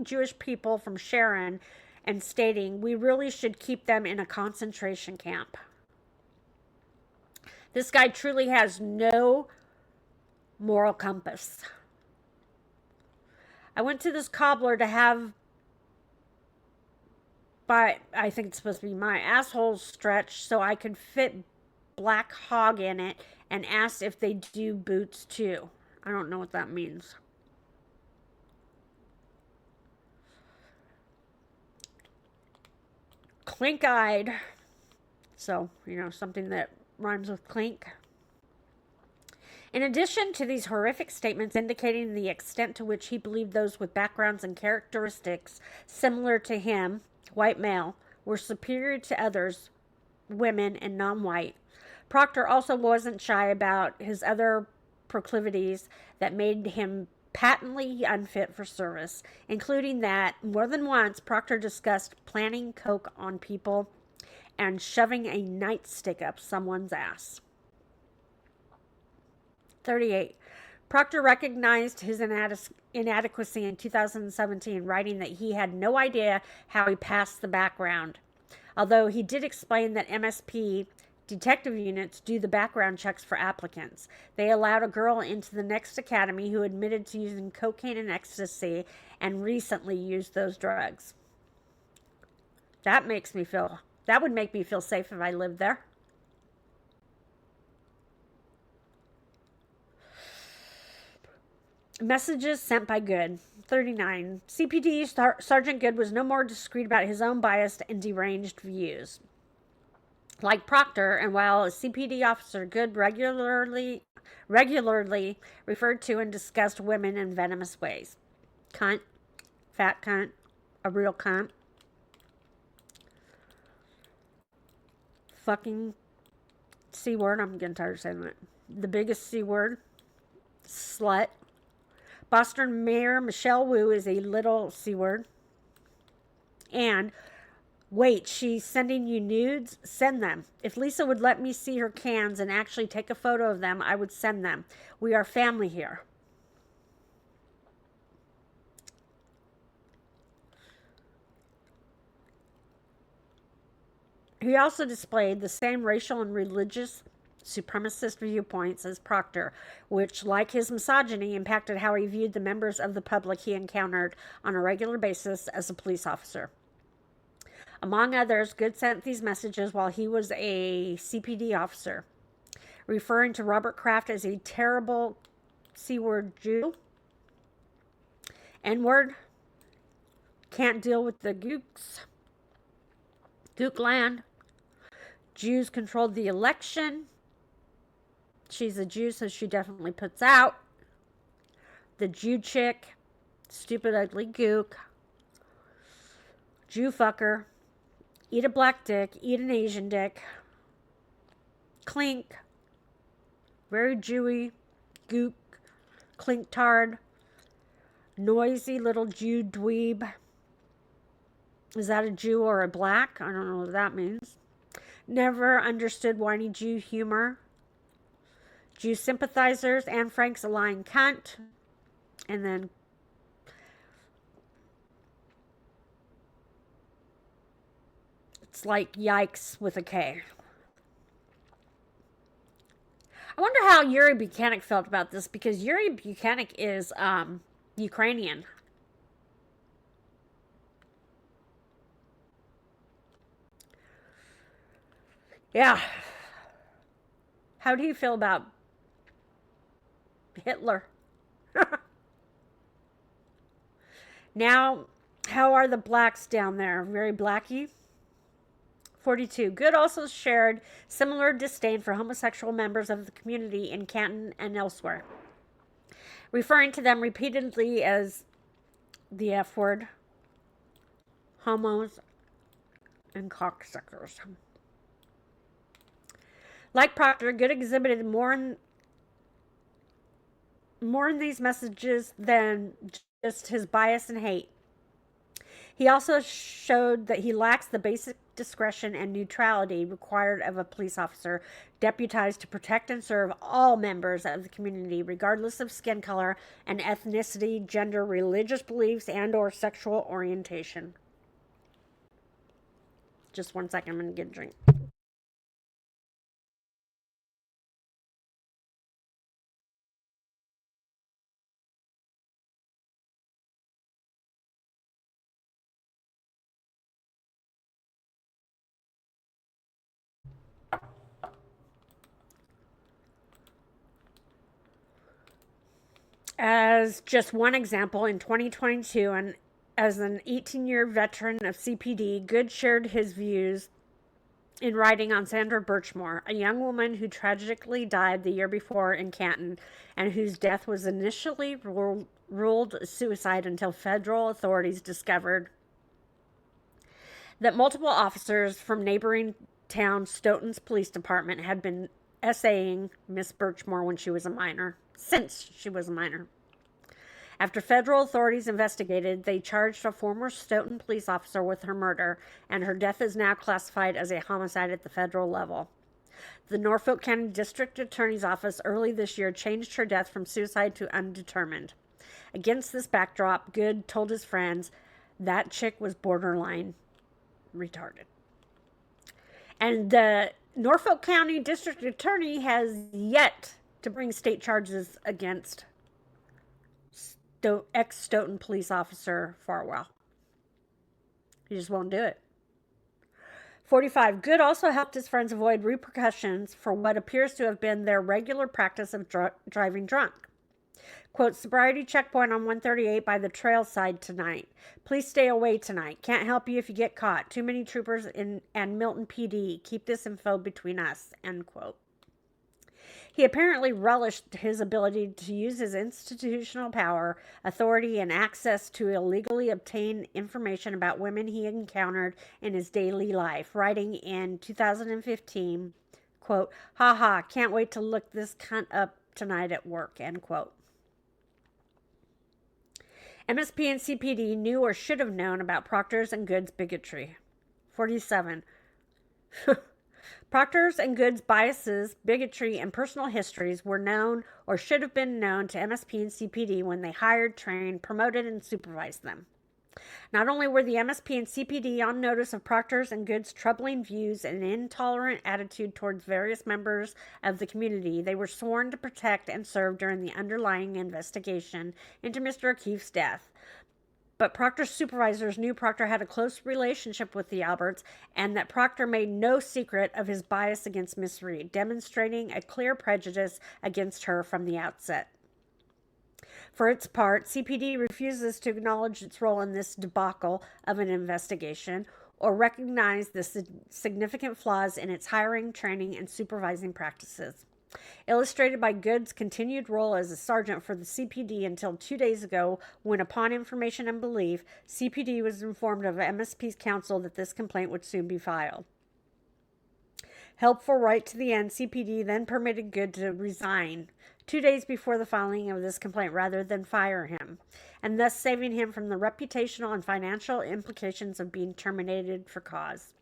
Jewish people from Sharon and stating we really should keep them in a concentration camp. This guy truly has no moral compass. I went to this cobbler to have, I think it's supposed to be my asshole stretched so I could fit black hog in it, and asked if they do boots too. I don't know what that means. Clink-eyed. So, something that rhymes with clink. In addition to these horrific statements indicating the extent to which he believed those with backgrounds and characteristics similar to him, white male, were superior to others, women and non-white, Proctor also wasn't shy about his other proclivities that made him patently unfit for service, including that more than once Proctor discussed planting coke on people and shoving a nightstick up someone's ass. 38. Proctor recognized his inadequacy in 2017, writing that he had no idea how he passed the background. Although he did explain that MSP detective units do the background checks for applicants. They allowed a girl into the next academy who admitted to using cocaine and ecstasy and recently used those drugs. That would make me feel safe if I lived there. Messages sent by Goode. 39. CPD Sergeant Goode was no more discreet about his own biased and deranged views. Like Proctor, and while a CPD officer, Goode regularly referred to and discussed women in venomous ways. Cunt. Fat cunt. A real cunt. Fucking C word. I'm getting tired of saying that. The biggest C word. Slut. Boston Mayor Michelle Wu is a little C word. And wait, she's sending you nudes? Send them. If Lisa would let me see her cans and actually take a photo of them, I would send them. We are family here. He also displayed the same racial and religious supremacist viewpoints as Proctor, which, like his misogyny, impacted how he viewed the members of the public he encountered on a regular basis as a police officer. Among others, Goode sent these messages while he was a CPD officer, referring to Robert Kraft as a terrible C-word Jew, N-word, can't deal with the gooks, gook land, Jews controlled the election, she's a Jew, so she definitely puts out, the Jew chick, stupid ugly gook, Jew fucker, eat a black dick, eat an Asian dick, clink, very Jewy, gook, clinktard, noisy little Jew dweeb. Is that a Jew or a black? I don't know what that means. Never understood whiny Jew humor. Jew sympathizers. Anne Frank's a lying cunt. And then it's like yikes with a K. I wonder how Yuri Buchanan felt about this, because Yuri Buchanan is Ukrainian. Yeah. How do you feel about Hitler? Now, how are the blacks down there? Very blacky? 42. Goode also shared similar disdain for homosexual members of the community in Canton and elsewhere, referring to them repeatedly as the F word, homos, and cocksuckers. Like Proctor, Goode exhibited more in these messages than just his bias and hate. He also showed that he lacks the basic discretion and neutrality required of a police officer deputized to protect and serve all members of the community, regardless of skin color and ethnicity, gender, religious beliefs, and/or sexual orientation. Just 1 second, I'm going to get a drink. As just one example, in 2022, and as an 18-year veteran of CPD, Goode shared his views in writing on Sandra Birchmore, a young woman who tragically died the year before in Canton and whose death was initially ruled suicide until federal authorities discovered that multiple officers from neighboring town Stoughton's police department had been essaying Miss Birchmore when she was a minor, since she was a minor. After federal authorities investigated, they charged a former Stoughton police officer with her murder, and her death is now classified as a homicide at the federal level. The Norfolk County District Attorney's Office early this year changed her death from suicide to undetermined. Against this backdrop, Goode told his friends that chick was borderline retarded. And the Norfolk County District Attorney has yet to bring state charges against ex-Stoughton police officer Farwell. He just won't do it. 45. Goode also helped his friends avoid repercussions for what appears to have been their regular practice of driving drunk. Quote, sobriety checkpoint on 138 by the trail side tonight. Please stay away tonight. Can't help you if you get caught. Too many troopers and Milton PD. Keep this info between us. End quote. He apparently relished his ability to use his institutional power, authority, and access to illegally obtain information about women he encountered in his daily life, writing in 2015, quote, "Ha ha, can't wait to look this cunt up tonight at work," end quote. MSP and CPD knew or should have known about Proctor's and Goode's bigotry. 47. Proctor's and Goode's biases, bigotry, and personal histories were known or should have been known to MSP and CPD when they hired, trained, promoted, and supervised them. Not only were the MSP and CPD on notice of Proctor's and Goode's troubling views and intolerant attitude towards various members of the community, they were sworn to protect and serve during the underlying investigation into Mr. O'Keefe's death. But Proctor's supervisors knew Proctor had a close relationship with the Alberts and that Proctor made no secret of his bias against Miss Reed, demonstrating a clear prejudice against her from the outset. For its part, CPD refuses to acknowledge its role in this debacle of an investigation or recognize the significant flaws in its hiring, training, and supervising practices. Illustrated by Goode's continued role as a sergeant for the CPD until 2 days ago, when, upon information and belief, CPD was informed of MSP's counsel that this complaint would soon be filed. Helpful right to the end, CPD then permitted Goode to resign 2 days before the filing of this complaint rather than fire him, and thus saving him from the reputational and financial implications of being terminated for cause.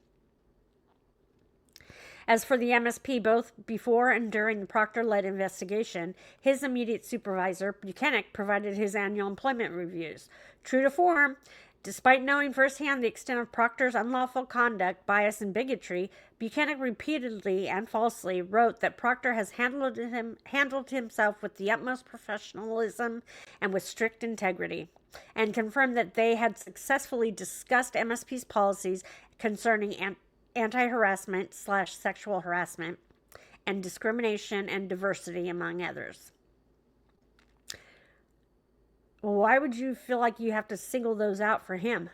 As for the MSP, both before and during the Proctor-led investigation, his immediate supervisor, Buchanan, provided his annual employment reviews. True to form, despite knowing firsthand the extent of Proctor's unlawful conduct, bias, and bigotry, Buchanan repeatedly and falsely wrote that Proctor has handled himself with the utmost professionalism and with strict integrity, and confirmed that they had successfully discussed MSP's policies concerning anti-harassment/sexual harassment and discrimination and diversity, among others. Why would you feel like you have to single those out for him?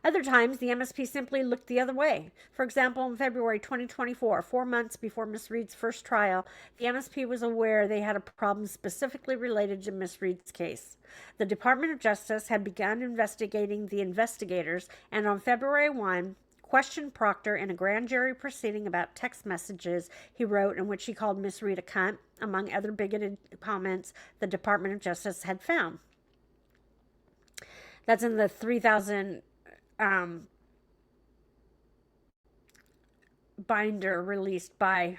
Other times, the MSP simply looked the other way. For example, in February 2024, 4 months before Miss Reed's first trial, the MSP was aware they had a problem specifically related to Miss Reed's case. The Department of Justice had begun investigating the investigators, and on February 1, questioned Proctor in a grand jury proceeding about text messages he wrote in which he called Miss Reed a cunt, among other bigoted comments the Department of Justice had found. That's in the 3,000 binder released by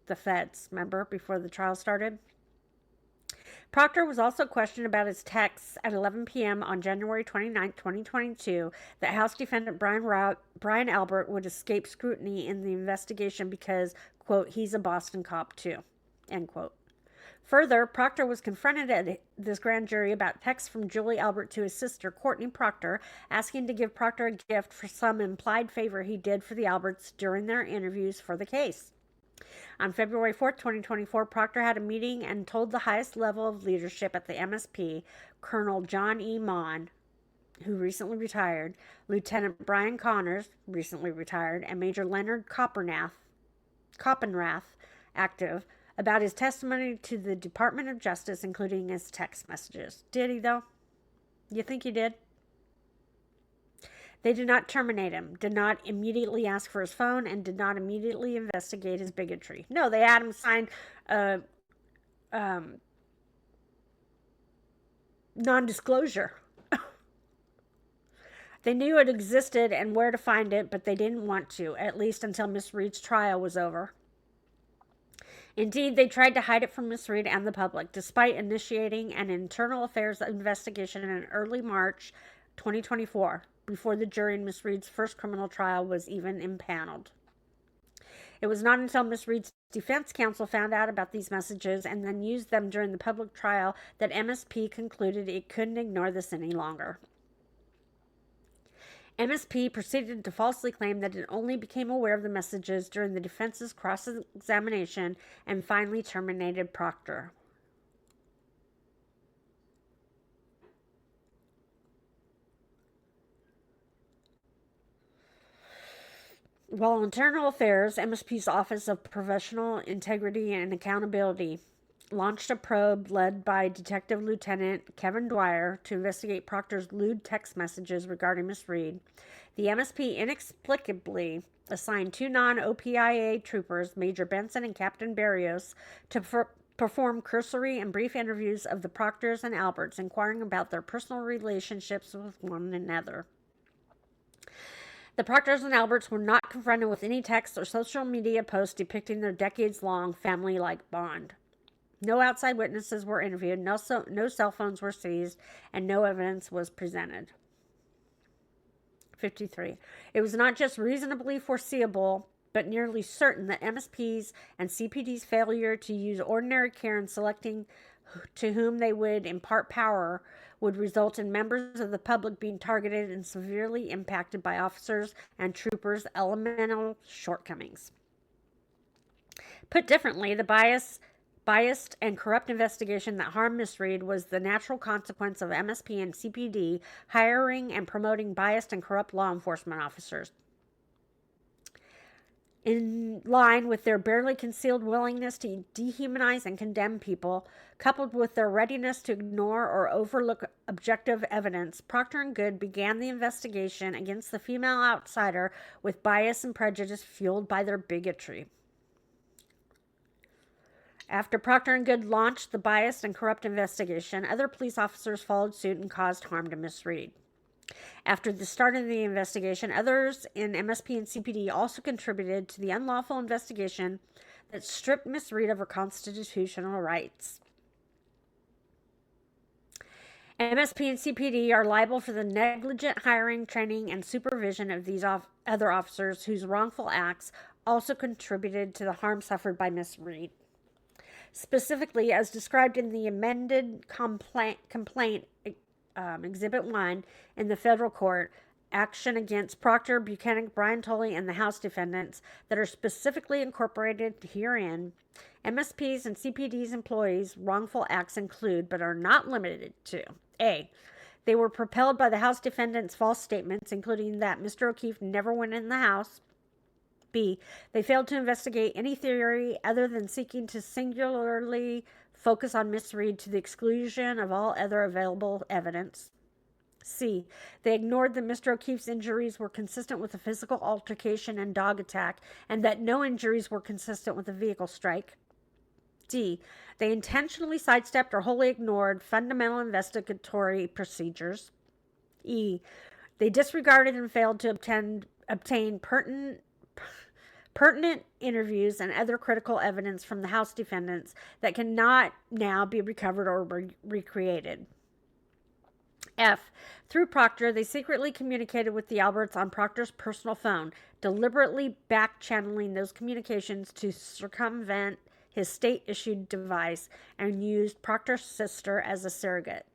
the feds, remember, before the trial started. Proctor was also questioned about his texts at 11 p.m. on January 29, 2022, that House Defendant Brian Albert would escape scrutiny in the investigation because, quote, he's a Boston cop too, end quote. Further, Proctor was confronted at this grand jury about texts from Julie Albert to his sister, Courtney Proctor, asking to give Proctor a gift for some implied favor he did for the Alberts during their interviews for the case. On February 4, 2024, Proctor had a meeting and told the highest level of leadership at the MSP, Colonel John E. Mon, who recently retired, Lieutenant Brian Connors, recently retired, and Major Leonard Coppenrath, active, about his testimony to the Department of Justice, including his text messages. Did he, though? You think he did? They did not terminate him, did not immediately ask for his phone, and did not immediately investigate his bigotry. No, they had him sign a non-disclosure. They knew it existed and where to find it, but they didn't want to, at least until Miss Reed's trial was over. Indeed, they tried to hide it from Miss Reed and the public, despite initiating an internal affairs investigation in early March 2024, before the jury in Miss Reed's first criminal trial was even impaneled. It was not until Miss Reed's defense counsel found out about these messages and then used them during the public trial that MSP concluded it couldn't ignore this any longer. MSP proceeded to falsely claim that it only became aware of the messages during the defense's cross-examination and finally terminated Proctor. Well, Internal Affairs, MSP's Office of Professional Integrity and Accountability, launched a probe led by Detective Lieutenant Kevin Dwyer to investigate Proctor's lewd text messages regarding Miss Reed. The MSP inexplicably assigned two non-OPIA troopers, Major Benson and Captain Barrios, to perform cursory and brief interviews of the Proctors and Alberts, inquiring about their personal relationships with one another. The Proctors and Alberts were not confronted with any text or social media posts depicting their decades-long family-like bond. No outside witnesses were interviewed, no cell phones were seized, and no evidence was presented. 53. It was not just reasonably foreseeable, but nearly certain that MSP's and CPD's failure to use ordinary care in selecting to whom they would impart power would result in members of the public being targeted and severely impacted by officers and troopers' elemental shortcomings. Put differently, the biased and corrupt investigation that harmed Miss Reed was the natural consequence of MSP and CPD hiring and promoting biased and corrupt law enforcement officers. In line with their barely concealed willingness to dehumanize and condemn people, coupled with their readiness to ignore or overlook objective evidence, Proctor and Goode began the investigation against the female outsider with bias and prejudice fueled by their bigotry. After Proctor and Goode launched the biased and corrupt investigation, other police officers followed suit and caused harm to Miss Reed. After the start of the investigation, others in MSP and CPD also contributed to the unlawful investigation that stripped Miss Reed of her constitutional rights. MSP and CPD are liable for the negligent hiring, training, and supervision of these other officers whose wrongful acts also contributed to the harm suffered by Miss Reed. Specifically, as described in the amended complaint Exhibit 1 in the federal court, action against Proctor, Buchanan, Brian Tolley, and the House defendants that are specifically incorporated herein, MSP's and CPD's employees' wrongful acts include, but are not limited to, A. They were propelled by the House defendants' false statements, including that Mr. O'Keefe never went in the house. B. They failed to investigate any theory other than seeking to singularly focus on Miss Reed to the exclusion of all other available evidence. C. They ignored that Mr. O'Keefe's injuries were consistent with a physical altercation and dog attack, and that no injuries were consistent with a vehicle strike. D. They intentionally sidestepped or wholly ignored fundamental investigatory procedures. E. They disregarded and failed to obtain pertinent interviews and other critical evidence from the House defendants that cannot now be recovered or recreated. F. Through Proctor, they secretly communicated with the Alberts on Proctor's personal phone, deliberately back-channeling those communications to circumvent his state-issued device, and used Proctor's sister as a surrogate.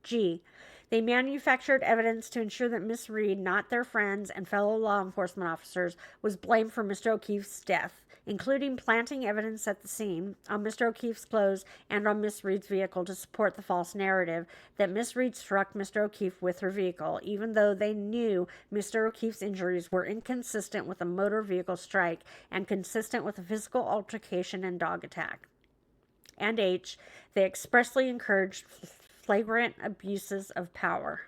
G. They manufactured evidence to ensure that Miss Reed, not their friends and fellow law enforcement officers, was blamed for Mr. O'Keefe's death, including planting evidence at the scene, on Mr. O'Keefe's clothes, and on Miss Reed's vehicle to support the false narrative that Miss Reed struck Mr. O'Keefe with her vehicle, even though they knew Mr. O'Keefe's injuries were inconsistent with a motor vehicle strike and consistent with a physical altercation and dog attack. And H. They expressly encouraged flagrant abuses of power.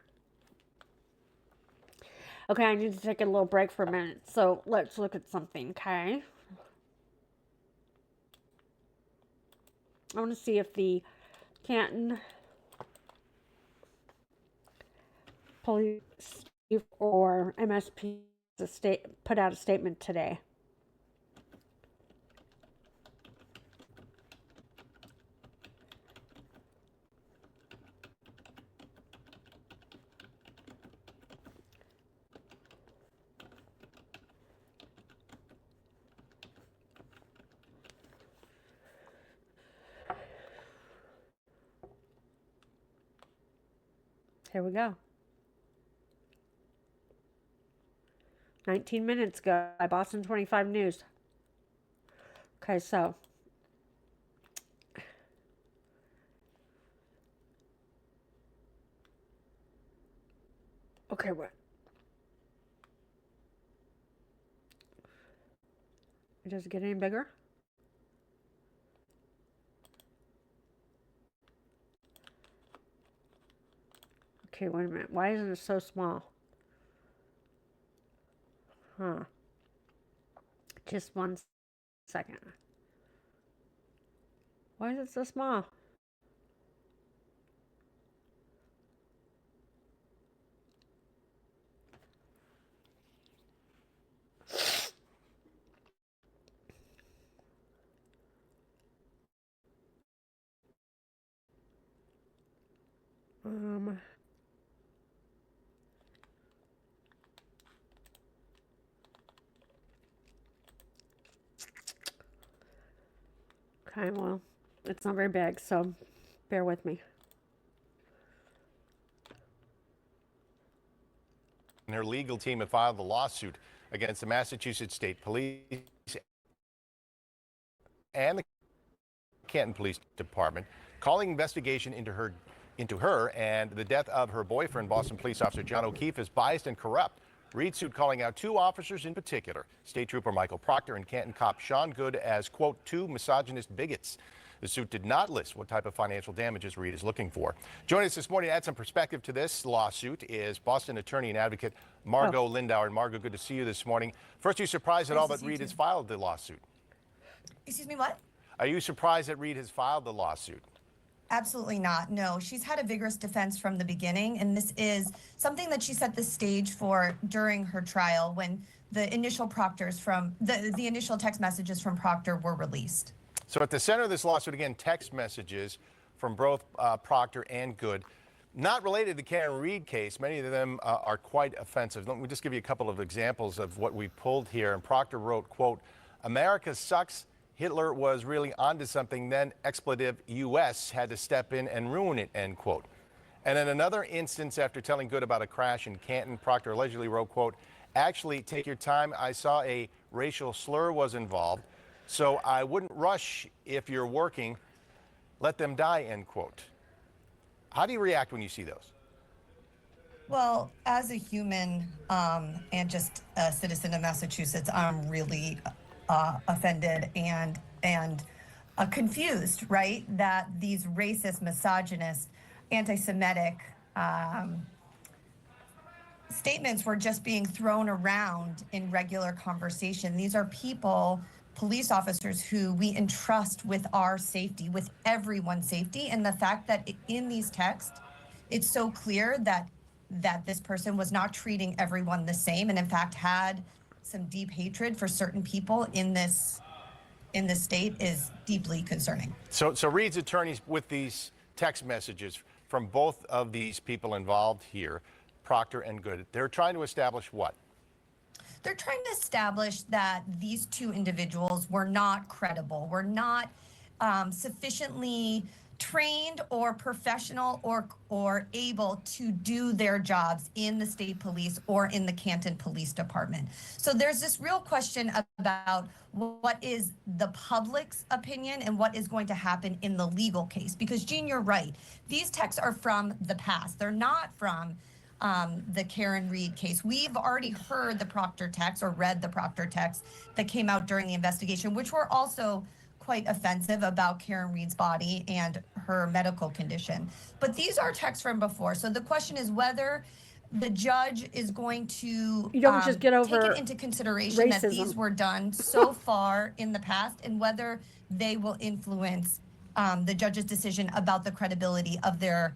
Okay, I need to take a little break for a minute, so let's look at something, okay? I want to see if the Canton Police Chief or MSP put out a statement today. Here we go. 19 minutes ago by Boston 25 News. Okay, so okay, what? Does it get any bigger? Okay, wait a minute. Why isn't it so small? Huh. Just 1 second. Why is it so small? Um, okay, well, it's not very big, so bear with me. And her legal team have filed the lawsuit against the Massachusetts State Police and the Canton Police Department, calling investigation into her and the death of her boyfriend, Boston police officer John O'Keefe, as biased and corrupt. Reed sued calling out 2 officers in particular, State Trooper Michael Proctor and Canton cop Sean Goode, as, quote, 2 misogynist bigots. The suit did not list what type of financial damages Reed is looking for. Joining us this morning to add some perspective to this lawsuit is Boston attorney and advocate Margot Lindauer. And Margot, good to see you this morning. First, are you surprised at all that Reed has filed the lawsuit? Excuse me, what? Are you surprised that Reed has filed the lawsuit? Absolutely not. No, she's had a vigorous defense from the beginning, and this is something that she set the stage for during her trial when the initial Proctors from the initial text messages from Proctor were released. So at the center of this lawsuit, again, text messages from both Proctor and Goode, not related to the Karen Reed case. Many of them are quite offensive. Let me just give you a couple of examples of what we pulled here. And Proctor wrote, quote, "America sucks. Hitler was really onto something. Then expletive U.S. had to step in and ruin it," end quote. And in another instance, after telling Goode about a crash in Canton, Proctor allegedly wrote, quote, "Actually, take your time. I saw a racial slur was involved. So I wouldn't rush if you're working. Let them die," end quote. How do you react when you see those? Well, as a human and just a citizen of Massachusetts, I'm really offended and confused, right? That these racist, misogynist, anti-Semitic statements were just being thrown around in regular conversation. These are people, police officers, who we entrust with our safety, with everyone's safety. And the fact that in these texts, it's so clear that this person was not treating everyone the same, and in fact had some deep hatred for certain people in this state is deeply concerning. So Reed's attorneys, with these text messages from both of these people involved here, Proctor and Goode, they're trying to establish what? They're trying to establish that these 2 individuals were not credible, were not sufficiently trained or professional or able to do their jobs in the state police or in the Canton Police Department. So there's this real question about what is the public's opinion and what is going to happen in the legal case. Because, Jean, you're right. These texts are from the past. They're not from the Karen Reed case. We've already heard the Proctor text or read the Proctor text that came out during the investigation, which were also quite offensive about Karen Reed's body and her medical condition. But these are texts from before. So the question is whether the judge is going to You don't just get over take it into consideration racism. that these were done so far in the past, and whether they will influence the judge's decision about the credibility of their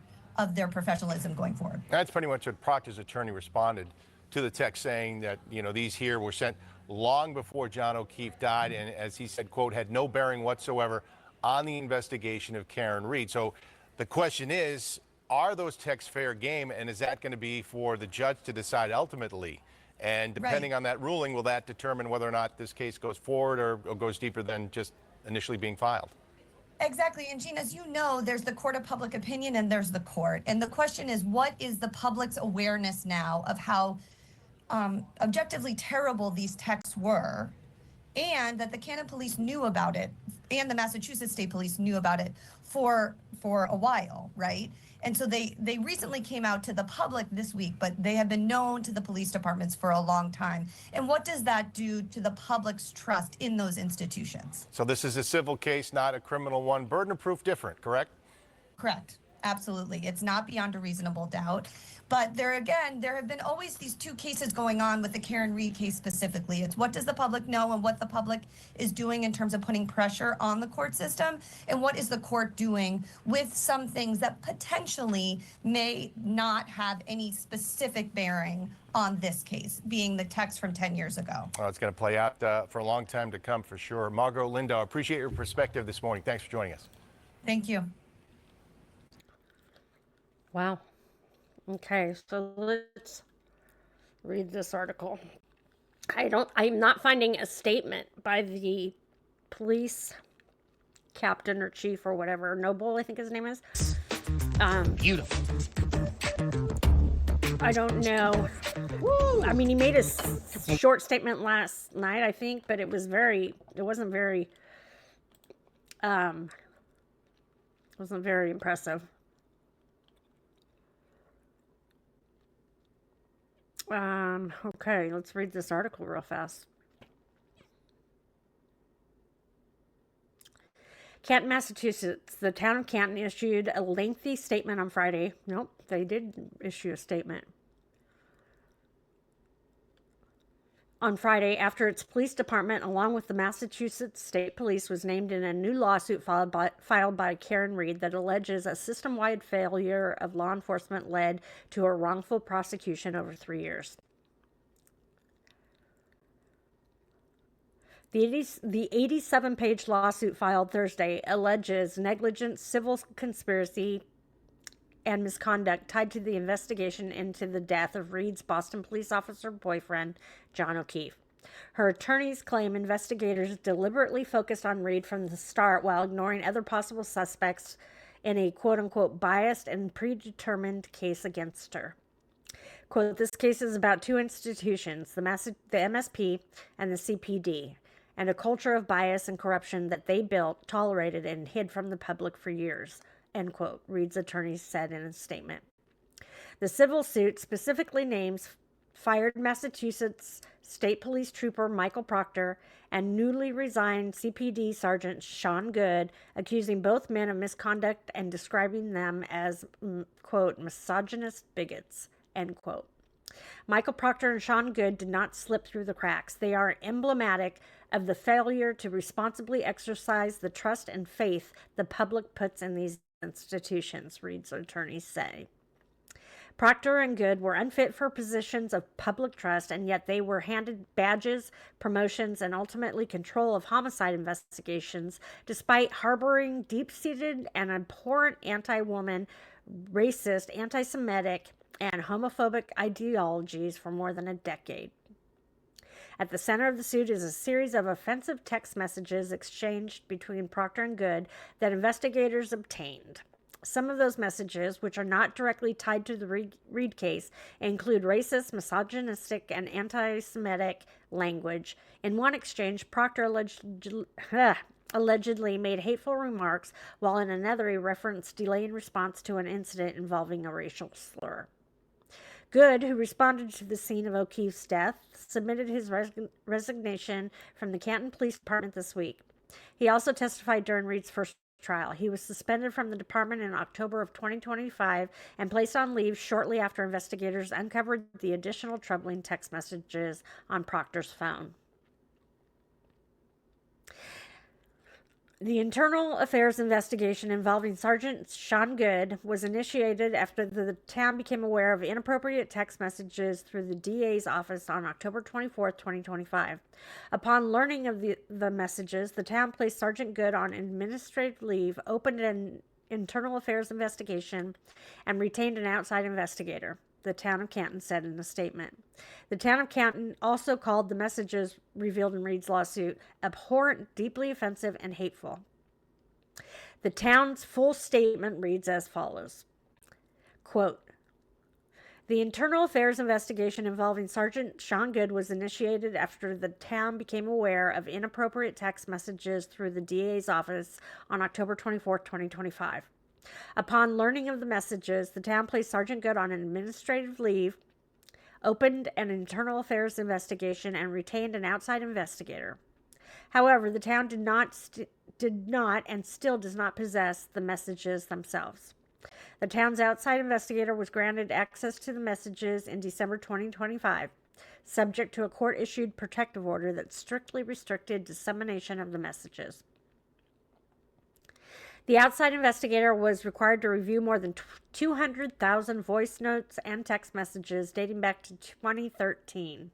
professionalism going forward. That's pretty much what Proctor's attorney responded to the text, saying that, these here were sent long before John O'Keefe died, and as he said, quote, had no bearing whatsoever on the investigation of Karen Reed. So the question is, are those texts fair game, and is that going to be for the judge to decide ultimately? And depending on that ruling, will that determine whether or not this case goes forward or goes deeper than just initially being filed? Exactly. And Jean, as you know, there's the court of public opinion and there's the court. And the question is, what is the public's awareness now of how objectively terrible these texts were, and that the Canton police knew about it and the Massachusetts State Police knew about it for a while, right? And so they recently came out to the public this week, but they have been known to the police departments for a long time. And what does that do to the public's trust in those institutions? So this is a civil case, not a criminal one. Burden of proof different, correct? Correct. Absolutely. It's not beyond a reasonable doubt. But there have been always these two cases going on with the Karen Reed case specifically. It's what does the public know and what the public is doing in terms of putting pressure on the court system, and what is the court doing with some things that potentially may not have any specific bearing on this case, being the text from 10 years ago. Well, it's going to play out for a long time to come for sure. Margot Lindahl, appreciate your perspective this morning. Thanks for joining us. Thank you. Wow. Okay, so let's read this article. I'm not finding a statement by the police captain or chief or whatever, Noble, I think his name is. Beautiful. I don't know. Woo! I mean, he made a short statement last night, I think, but it wasn't very impressive. Okay, let's read this article real fast. Canton, Massachusetts. The town of Canton issued a lengthy statement on Friday. Nope, they did issue a statement. On Friday, after its police department, along with the Massachusetts State Police, was named in a new lawsuit filed by Karen Reed that alleges a system-wide failure of law enforcement led to a wrongful prosecution over 3 years. The 87-page lawsuit filed Thursday alleges negligent civil conspiracy and misconduct tied to the investigation into the death of Reed's Boston police officer boyfriend, John O'Keefe. Her attorneys claim investigators deliberately focused on Reed from the start while ignoring other possible suspects in a quote-unquote biased and predetermined case against her. Quote, this case is about two institutions, the MSP and the CPD, and a culture of bias and corruption that they built, tolerated, and hid from the public for years. End quote, Reed's attorneys said in a statement. The civil suit specifically names fired Massachusetts State Police Trooper Michael Proctor and newly resigned CPD Sergeant Sean Goode, accusing both men of misconduct and describing them as, quote, misogynist bigots, end quote. Michael Proctor and Sean Goode did not slip through the cracks. They are emblematic of the failure to responsibly exercise the trust and faith the public puts in these institutions, Reed's attorneys say. Proctor and Goode were unfit for positions of public trust, and yet they were handed badges, promotions, and ultimately control of homicide investigations, despite harboring deep-seated and abhorrent anti-woman, racist, anti-Semitic, and homophobic ideologies for more than a decade. At the center of the suit is a series of offensive text messages exchanged between Proctor and Goode that investigators obtained. Some of those messages, which are not directly tied to the Reed case, include racist, misogynistic, and anti-Semitic language. In one exchange, Proctor allegedly made hateful remarks, while in another he referenced delay in response to an incident involving a racial slur. Goode, who responded to the scene of O'Keefe's death, submitted his resignation from the Canton Police Department this week. He also testified during Reed's first trial. He was suspended from the department in October of 2025 and placed on leave shortly after investigators uncovered the additional troubling text messages on Proctor's phone. The internal affairs investigation involving Sergeant Sean Goode was initiated after the town became aware of inappropriate text messages through the DA's office on October 24, 2025. Upon learning of the messages, the town placed Sergeant Goode on administrative leave, opened an internal affairs investigation, and retained an outside investigator, the town of Canton said in a statement. The town of Canton also called the messages revealed in Reed's lawsuit abhorrent, deeply offensive, and hateful. The town's full statement reads as follows, quote, the internal affairs investigation involving Sergeant Sean Goode was initiated after the town became aware of inappropriate text messages through the DA's office on October 24, 2025. Upon learning of the messages, the town placed Sergeant Goode on administrative leave, opened an internal affairs investigation, and retained an outside investigator. However, the town did not and still does not possess the messages themselves. The town's outside investigator was granted access to the messages in December 2025, subject to a court-issued protective order that strictly restricted dissemination of the messages. The outside investigator was required to review more than 200,000 voice notes and text messages dating back to 2013.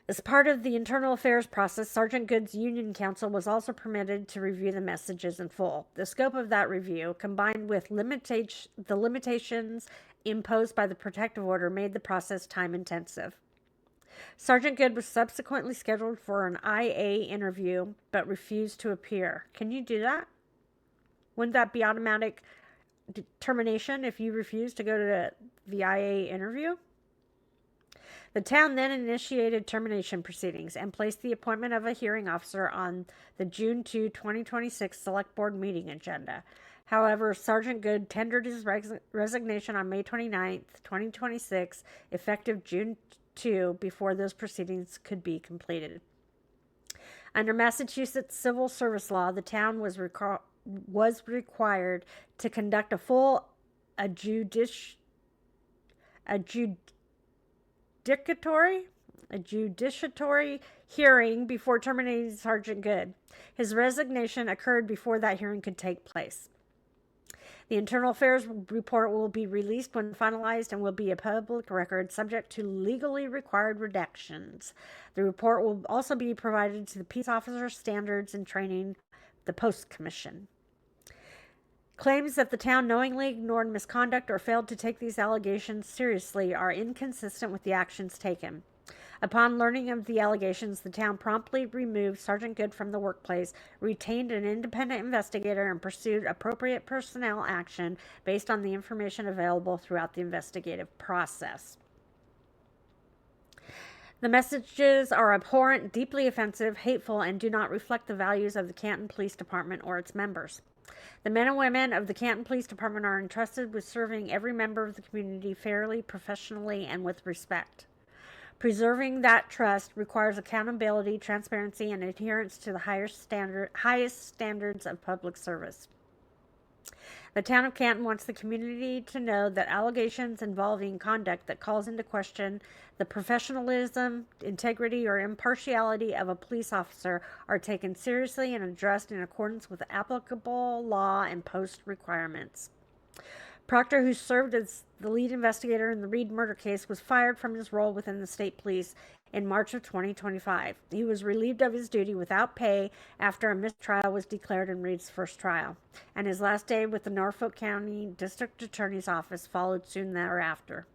As part of the internal affairs process, Sergeant Goode's union counsel was also permitted to review the messages in full. The scope of that review, combined with the limitations imposed by the protective order, made the process time-intensive. Sergeant Goode was subsequently scheduled for an IA interview, but refused to appear. Can you do that? Wouldn't that be automatic termination if you refuse to go to the IA interview? The town then initiated termination proceedings and placed the appointment of a hearing officer on the June 2, 2026 Select Board meeting agenda. However, Sergeant Goode tendered his resignation on May 29, 2026, effective June 2, before those proceedings could be completed. Under Massachusetts civil service law, the town was required to conduct a full adjudicatory hearing before terminating Sergeant Goode. His resignation occurred before that hearing could take place. The Internal Affairs report will be released when finalized and will be a public record subject to legally required redactions. The report will also be provided to the Peace Officer Standards and Training, the Post Commission. Claims that the town knowingly ignored misconduct or failed to take these allegations seriously are inconsistent with the actions taken. Upon learning of the allegations, the town promptly removed Sergeant Goode from the workplace, retained an independent investigator, and pursued appropriate personnel action based on the information available throughout the investigative process. The messages are abhorrent, deeply offensive, hateful, and do not reflect the values of the Canton Police Department or its members. The men and women of the Canton Police Department are entrusted with serving every member of the community fairly, professionally, and with respect. Preserving that trust requires accountability, transparency, and adherence to the highest standards of public service. The town of Canton wants the community to know that allegations involving conduct that calls into question the professionalism, integrity, or impartiality of a police officer are taken seriously and addressed in accordance with applicable law and post requirements. Proctor, who served as the lead investigator in the Reed murder case, was fired from his role within the state police in March of 2025. He was relieved of his duty without pay after a mistrial was declared in Reed's first trial, and his last day with the Norfolk County District Attorney's Office followed soon thereafter.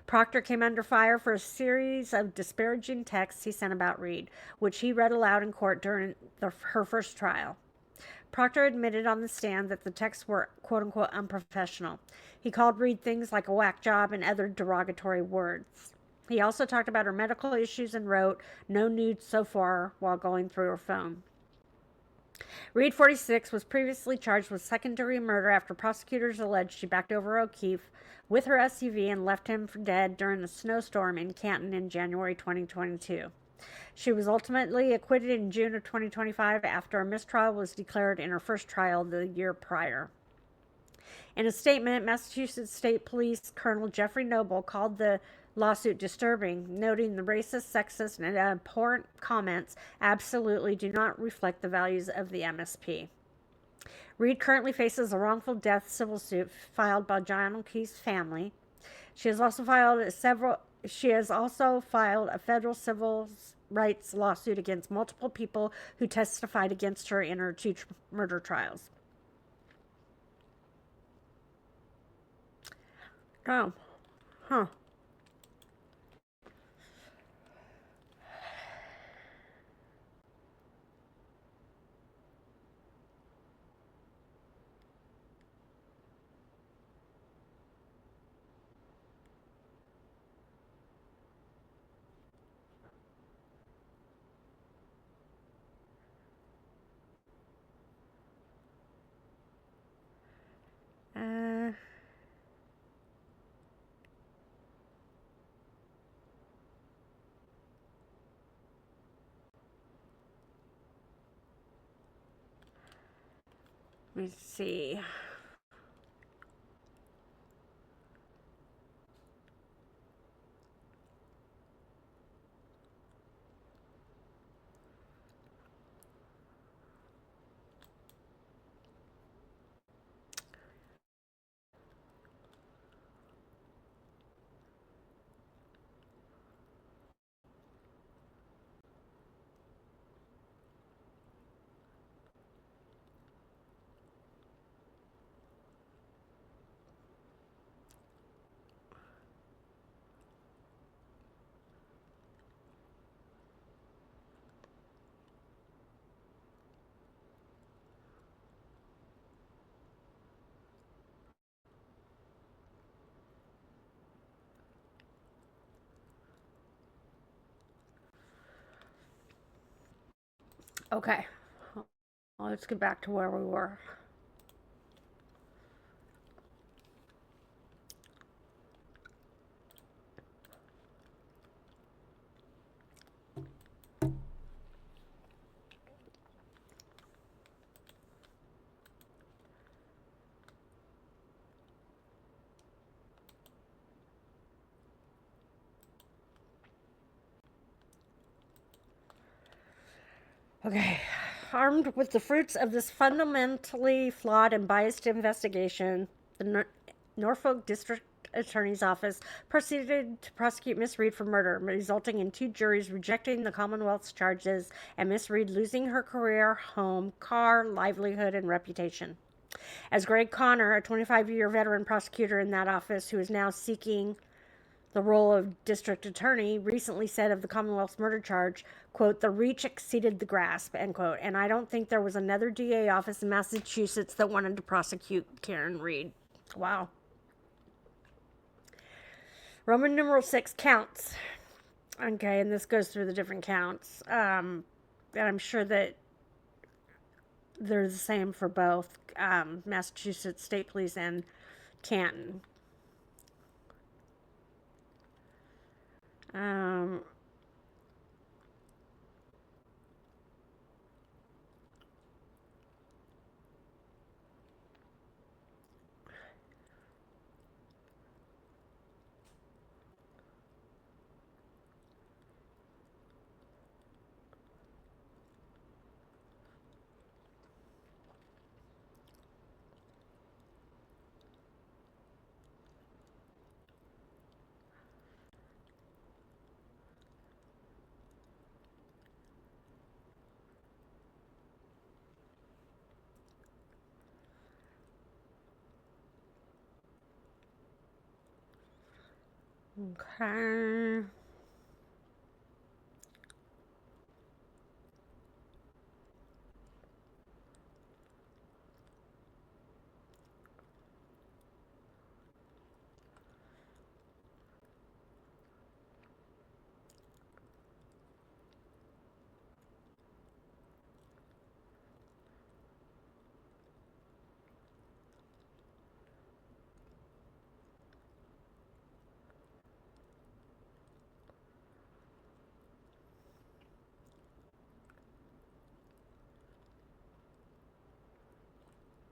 Proctor came under fire for a series of disparaging texts he sent about Reed, which he read aloud in court during her first trial. Proctor admitted on the stand that the texts were quote-unquote unprofessional. He called Reed things like a whack job and other derogatory words. He also talked about her medical issues and wrote, "No nudes so far," while going through her phone. Reed, 46, was previously charged with second-degree murder after prosecutors alleged she backed over O'Keefe with her SUV and left him for dead during a snowstorm in Canton in January 2022. She was ultimately acquitted in June of 2025 after a mistrial was declared in her first trial the year prior. In a statement, Massachusetts State Police Colonel Jeffrey Noble called the lawsuit disturbing, noting the racist, sexist, and abhorrent comments absolutely do not reflect the values of the MSP. Reed currently faces a wrongful death civil suit filed by John O'Keefe's family. She has also filed a federal civil rights lawsuit against multiple people who testified against her in her two murder trials. Oh, huh. Let me see. Okay. Well, let's get back to where we were. Okay. Armed with the fruits of this fundamentally flawed and biased investigation, the Norfolk District Attorney's Office proceeded to prosecute Miss Reed for murder, resulting in 2 juries rejecting the Commonwealth's charges and Miss Reed losing her career, home, car, livelihood, and reputation. As Greg Connor, a 25-year veteran prosecutor in that office who is now seeking the role of district attorney, recently said of the Commonwealth's murder charge, quote, "The reach exceeded the grasp," end quote. And I don't think there was another DA office in Massachusetts that wanted to prosecute Karen Reed. Wow. Roman numeral 6, counts. Okay, and this goes through the different counts. And I'm sure that they're the same for both Massachusetts State Police and Canton. Okay.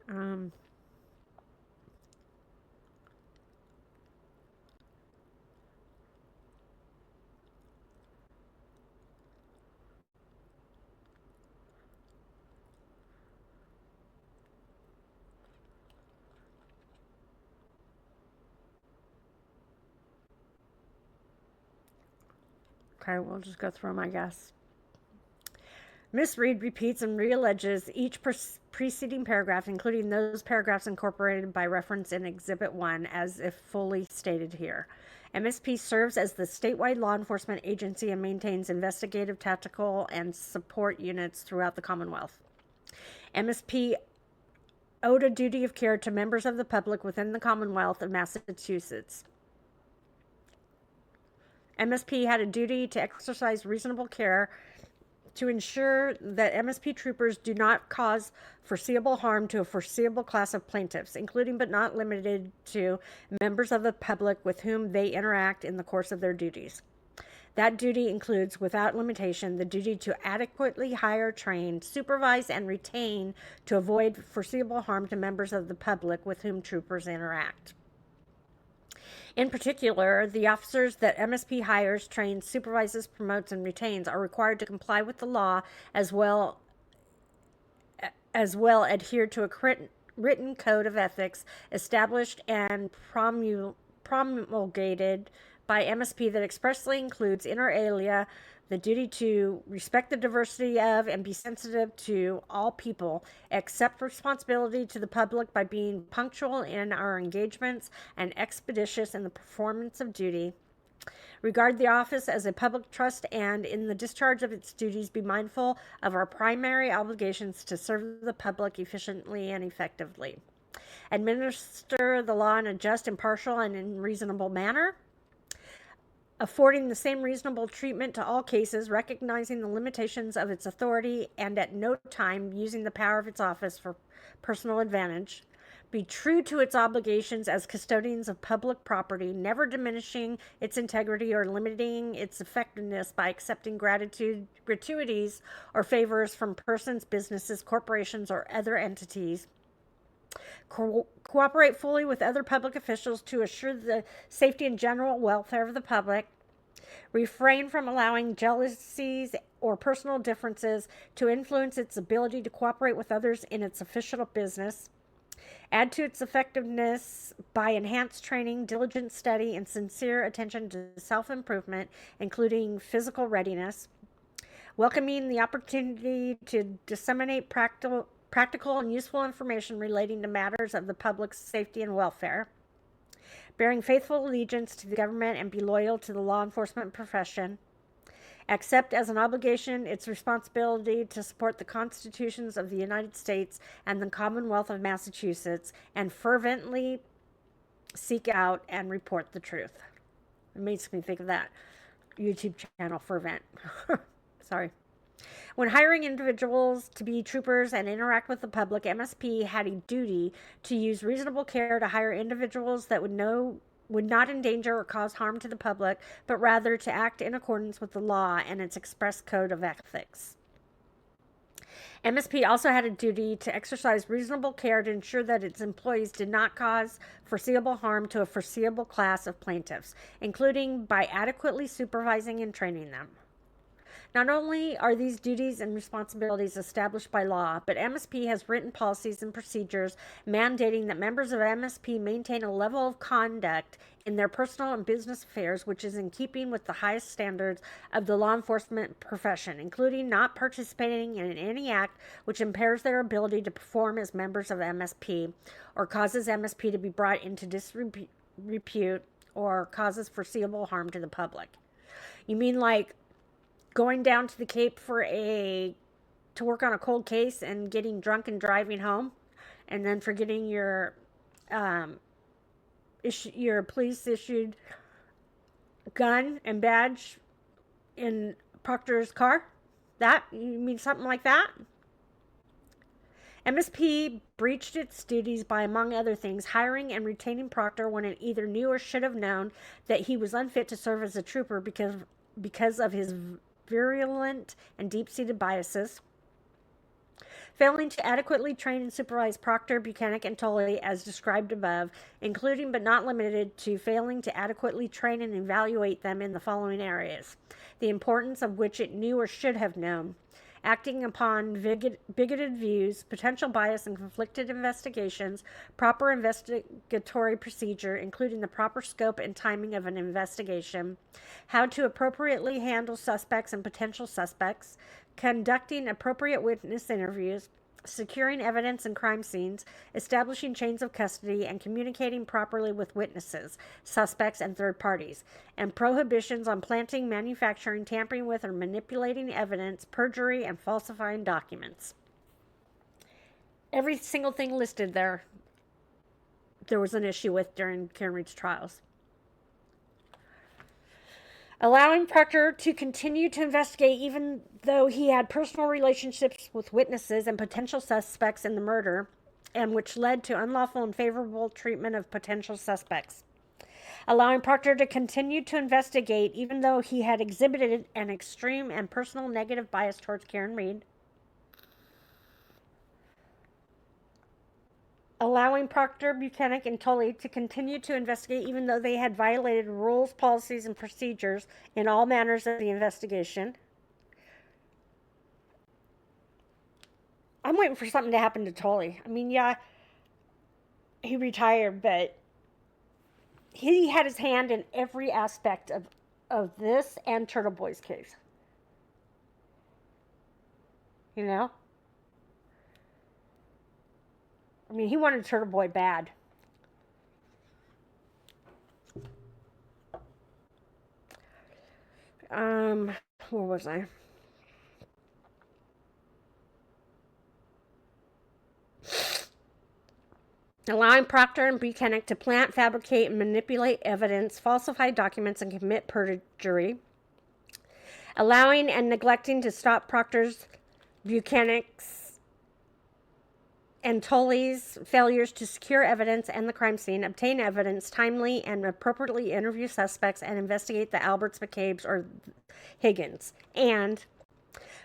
Um, okay, we'll just go through them, I guess. Miss Reed repeats and realleges each preceding paragraph, including those paragraphs incorporated by reference in Exhibit 1, as if fully stated here. MSP serves as the statewide law enforcement agency and maintains investigative, tactical, and support units throughout the Commonwealth. MSP owed a duty of care to members of the public within the Commonwealth of Massachusetts. MSP had a duty to exercise reasonable care to ensure that MSP troopers do not cause foreseeable harm to a foreseeable class of plaintiffs, including but not limited to members of the public with whom they interact in the course of their duties. That duty includes, without limitation, the duty to adequately hire, train, supervise, and retain to avoid foreseeable harm to members of the public with whom troopers interact. In particular, the officers that MSP hires, trains, supervises, promotes, and retains are required to comply with the law as well adhere to a written code of ethics established and promulgated by MSP that expressly includes, inter alia, the duty to respect the diversity of and be sensitive to all people, accept responsibility to the public by being punctual in our engagements and expeditious in the performance of duty, regard the office as a public trust, and in the discharge of its duties be mindful of our primary obligations to serve the public efficiently and effectively. Administer the law in a just, impartial, and in reasonable manner, affording the same reasonable treatment to all cases, recognizing the limitations of its authority, and at no time using the power of its office for personal advantage. Be true to its obligations as custodians of public property, never diminishing its integrity or limiting its effectiveness by accepting gratuities or favors from persons, businesses, corporations, or other entities. Cooperate fully with other public officials to assure the safety and general welfare of the public. Refrain from allowing jealousies or personal differences to influence its ability to cooperate with others in its official business. Add to its effectiveness by enhanced training, diligent study, and sincere attention to self-improvement, including physical readiness. Welcoming the opportunity to disseminate practical and useful information relating to matters of the public's safety and welfare. Bearing faithful allegiance to the government and be loyal to the law enforcement profession. Accept as an obligation its responsibility to support the constitutions of the United States and the Commonwealth of Massachusetts, and fervently seek out and report the truth. It makes me think of that YouTube channel, Fervent. Sorry. When hiring individuals to be troopers and interact with the public, MSP had a duty to use reasonable care to hire individuals that would not endanger or cause harm to the public, but rather to act in accordance with the law and its express code of ethics. MSP also had a duty to exercise reasonable care to ensure that its employees did not cause foreseeable harm to a foreseeable class of plaintiffs, including by adequately supervising and training them. Not only are these duties and responsibilities established by law, but MSP has written policies and procedures mandating that members of MSP maintain a level of conduct in their personal and business affairs which is in keeping with the highest standards of the law enforcement profession, including not participating in any act which impairs their ability to perform as members of MSP or causes MSP to be brought into disrepute or causes foreseeable harm to the public. You mean like going down to the Cape to work on a cold case and getting drunk and driving home, and then forgetting your police issued gun and badge in Proctor's car? That, you mean something like that? MSP breached its duties by, among other things, hiring and retaining Proctor when it either knew or should have known that he was unfit to serve as a trooper because of his virulent and deep-seated biases, failing to adequately train and supervise Proctor, Buchanan, and Tolley as described above, including but not limited to failing to adequately train and evaluate them in the following areas, the importance of which it knew or should have known: acting upon bigoted views, potential bias and conflicted investigations, proper investigatory procedure, including the proper scope and timing of an investigation, how to appropriately handle suspects and potential suspects, conducting appropriate witness interviews, securing evidence in crime scenes, establishing chains of custody, and communicating properly with witnesses, suspects, and third parties, and prohibitions on planting, manufacturing, tampering with, or manipulating evidence, perjury, and falsifying documents. Every single thing listed there was an issue with during Karen Reed's trials. Allowing Proctor to continue to investigate even though he had personal relationships with witnesses and potential suspects in the murder, and which led to unlawful and favorable treatment of potential suspects. allowing Proctor to continue to investigate even though he had exhibited an extreme and personal negative bias towards Karen Reed. Allowing Proctor, Buchanan, and Tully to continue to investigate even though they had violated rules, policies, and procedures in all manners of the investigation. I'm waiting for something to happen to Tully. I mean, yeah, he retired, but he had his hand in every aspect of this and Turtle Boy's case. You know? I mean, he wanted Turtle Boy bad. Where was I? Allowing Proctor and Buchanan to plant, fabricate, and manipulate evidence, falsify documents, and commit perjury. Allowing and neglecting to stop Proctor's, Buchanan's, and Tully's failures to secure evidence and the crime scene, obtain evidence timely, and appropriately interview suspects and investigate the Alberts, McCabe's, or Higgins. And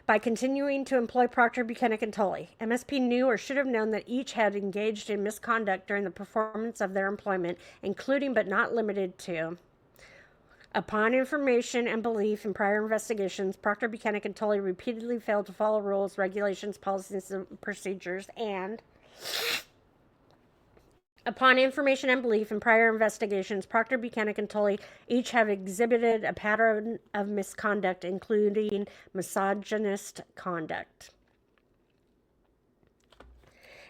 by continuing to employ Proctor, Buchanan, and Tully, MSP knew or should have known that each had engaged in misconduct during the performance of their employment, including but not limited to: upon information and belief in prior investigations, Proctor, Buchanan, and Tully repeatedly failed to follow rules, regulations, policies, and procedures, and upon information and belief in prior investigations, Proctor, Buchanan, and Tully each have exhibited a pattern of misconduct, including misogynist conduct.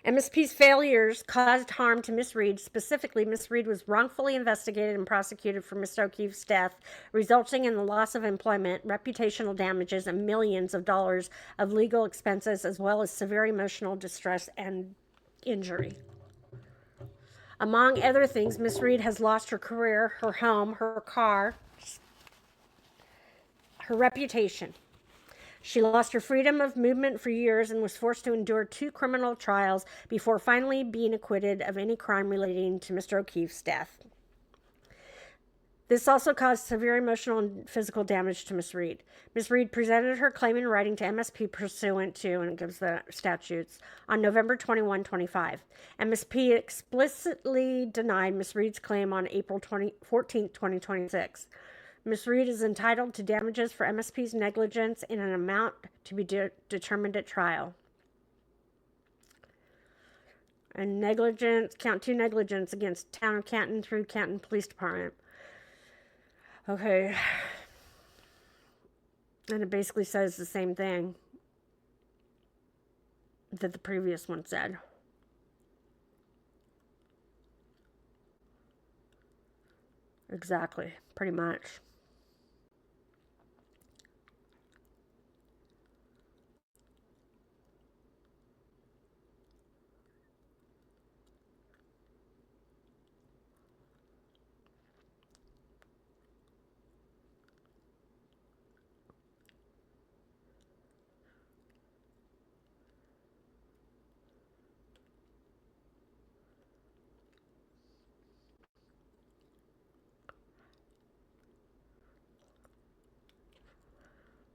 MSP's failures caused harm to Miss Reed. Specifically, Miss Reed was wrongfully investigated and prosecuted for Mr. O'Keefe's death, resulting in the loss of employment, reputational damages, and millions of dollars of legal expenses, as well as severe emotional distress and injury. Among other things, Miss Reed has lost her career, her home, her car, her reputation. She lost her freedom of movement for years and was forced to endure 2 criminal trials before finally being acquitted of any crime relating to Mr. O'Keefe's death. This also caused severe emotional and physical damage to Miss Reed. Miss Reed presented her claim in writing to MSP pursuant to, and it gives the statutes, on November 21, 25. MSP explicitly denied Miss Reed's claim on April 14, 2026. Miss Reed is entitled to damages for MSP's negligence in an amount to be determined at trial. And negligence, count 2 negligence against Town of Canton through Canton Police Department. Okay. And it basically says the same thing that the previous one said. Exactly. Pretty much.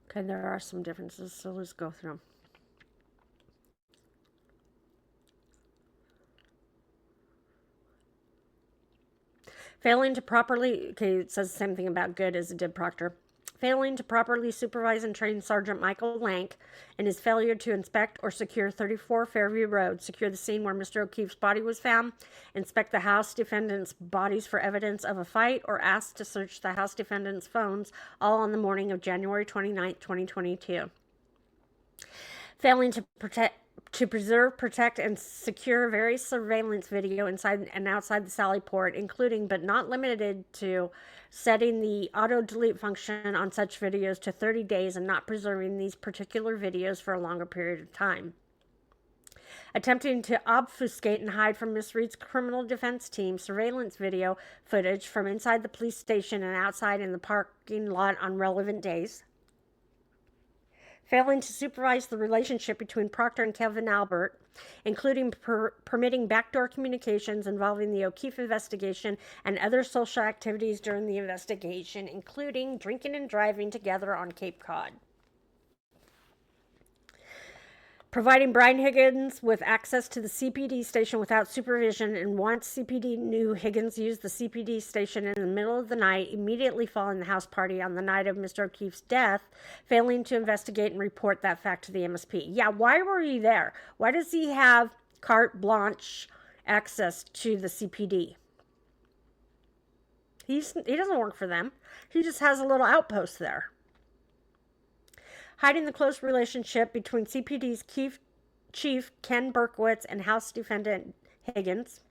Okay, there are some differences, so let's go through them. Failing to properly, okay, it says the same thing about Goode as it did Proctor. Failing to properly supervise and train Sergeant Michael Lank in his failure to inspect or secure 34 Fairview Road, secure the scene where Mr. O'Keefe's body was found, inspect the house defendant's bodies for evidence of a fight, or ask to search the house defendant's phones, all on the morning of January 29, 2022. Failing to preserve, protect, and secure various surveillance video inside and outside the Sally Port, including but not limited to setting the auto-delete function on such videos to 30 days and not preserving these particular videos for a longer period of time. Attempting to obfuscate and hide from Miss Reed's criminal defense team surveillance video footage from inside the police station and outside in the parking lot on relevant days. failing to supervise the relationship between Proctor and Kevin Albert, including permitting backdoor communications involving the O'Keefe investigation and other social activities during the investigation, including drinking and driving together on Cape Cod. Providing Brian Higgins with access to the CPD station without supervision, and once CPD knew Higgins used the CPD station in the middle of the night, immediately following the house party on the night of Mr. O'Keefe's death, failing to investigate and report that fact to the MSP. Yeah, why were you there? Why does he have carte blanche access to the CPD? He doesn't work for them. He just has a little outpost there. Hiding the close relationship between CPD's chief Ken Berkowitz and House Defendant Higgins,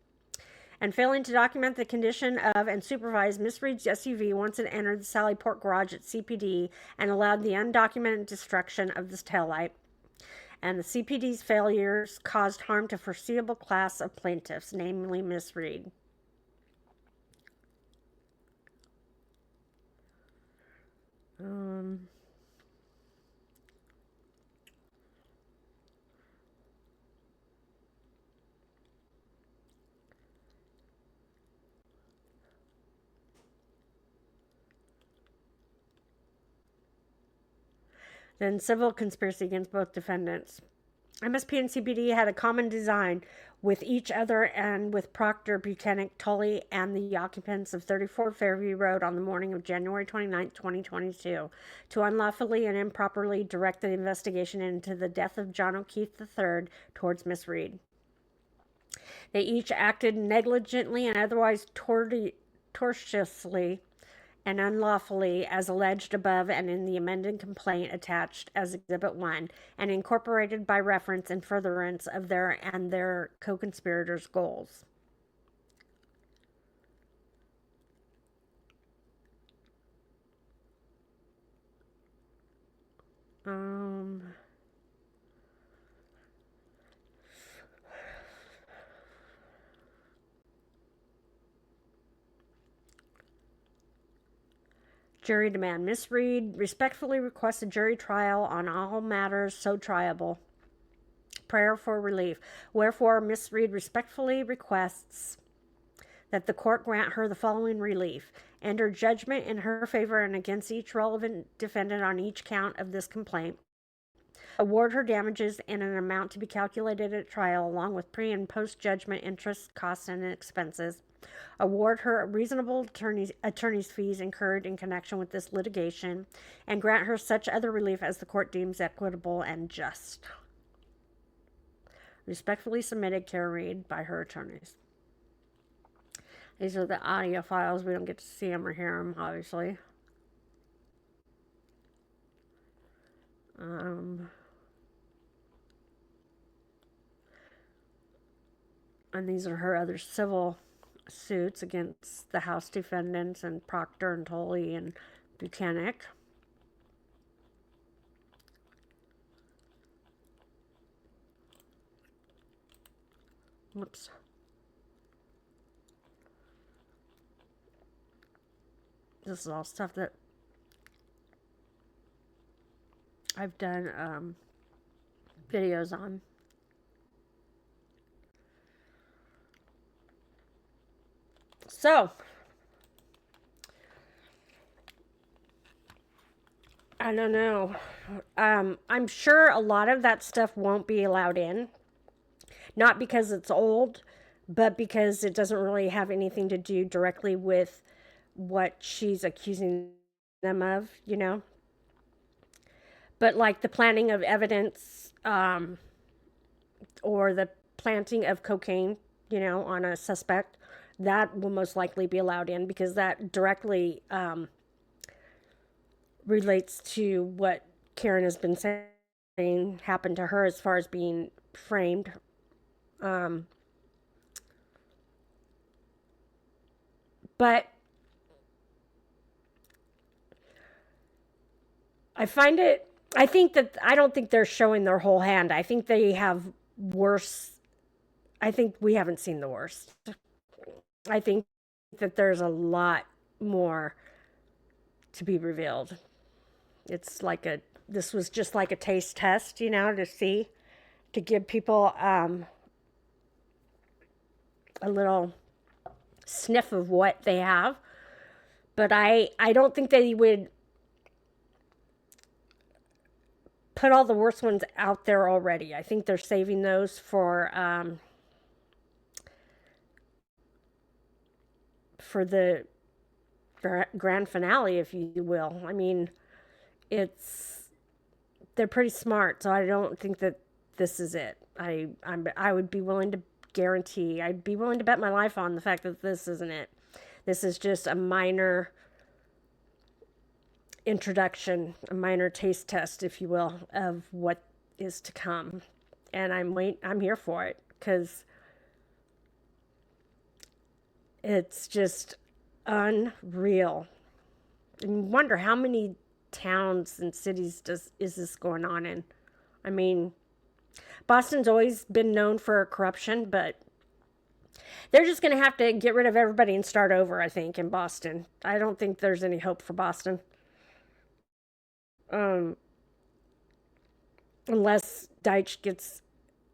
and failing to document the condition of and supervise Miss Reed's SUV once it entered the Sallyport garage at CPD and allowed the undocumented destruction of this taillight. And the CPD's failures caused harm to foreseeable class of plaintiffs, namely Miss Reed. Then civil conspiracy against both defendants. MSP and CPD had a common design with each other and with Proctor, Buchanan, Tully, and the occupants of 34 Fairview Road on the morning of January 29, 2022, to unlawfully and improperly direct the investigation into the death of John O'Keefe III towards Miss Reed. They each acted negligently and otherwise tortiously and unlawfully as alleged above and in the amended complaint attached as Exhibit 1 and incorporated by reference in furtherance of their co-conspirators' goals. Jury demand. Miss Reed respectfully requests a jury trial on all matters so triable. Prayer for relief. Wherefore, Miss Reed respectfully requests that the court grant her the following relief. Enter judgment in her favor and against each relevant defendant on each count of this complaint. Award her damages in an amount to be calculated at trial, along with pre- and post-judgment interest, costs, and expenses. Award her reasonable attorney's fees incurred in connection with this litigation, and grant her such other relief as the court deems equitable and just. Respectfully submitted, Karen Reed, by her attorneys. These are the audio files. We don't get to see them or hear them, obviously. And these are her other civil suits against the House defendants and Proctor and Tully and Buchanan. Whoops. This is all stuff that I've done videos on. So, I don't know. I'm sure a lot of that stuff won't be allowed in. Not because it's old, but because it doesn't really have anything to do directly with what she's accusing them of, you know? But like the planting of evidence or the planting of cocaine, you know, on a suspect, that will most likely be allowed in because that directly relates to what Karen has been saying happened to her as far as being framed. But I don't think they're showing their whole hand. I think they have worse. I think we haven't seen the worst. I think that there's a lot more to be revealed. It's like a this was just like a taste test, to give people a little sniff of what they have. But I don't think they would put all the worst ones out there already. I think they're saving those for the grand finale, if you will. I mean, they're pretty smart, so I don't think that this is it. I would be willing to guarantee, I'd be willing to bet my life on the fact that this isn't it. This is just a minor introduction, a minor taste test, if you will, of what is to come. And I'm here for it, because it's just unreal. And you wonder how many towns and cities is this going on in. I mean, Boston's always been known for corruption, but they're just going to have to get rid of everybody and start over, I think, in Boston. I don't think there's any hope for Boston. Unless Deitch gets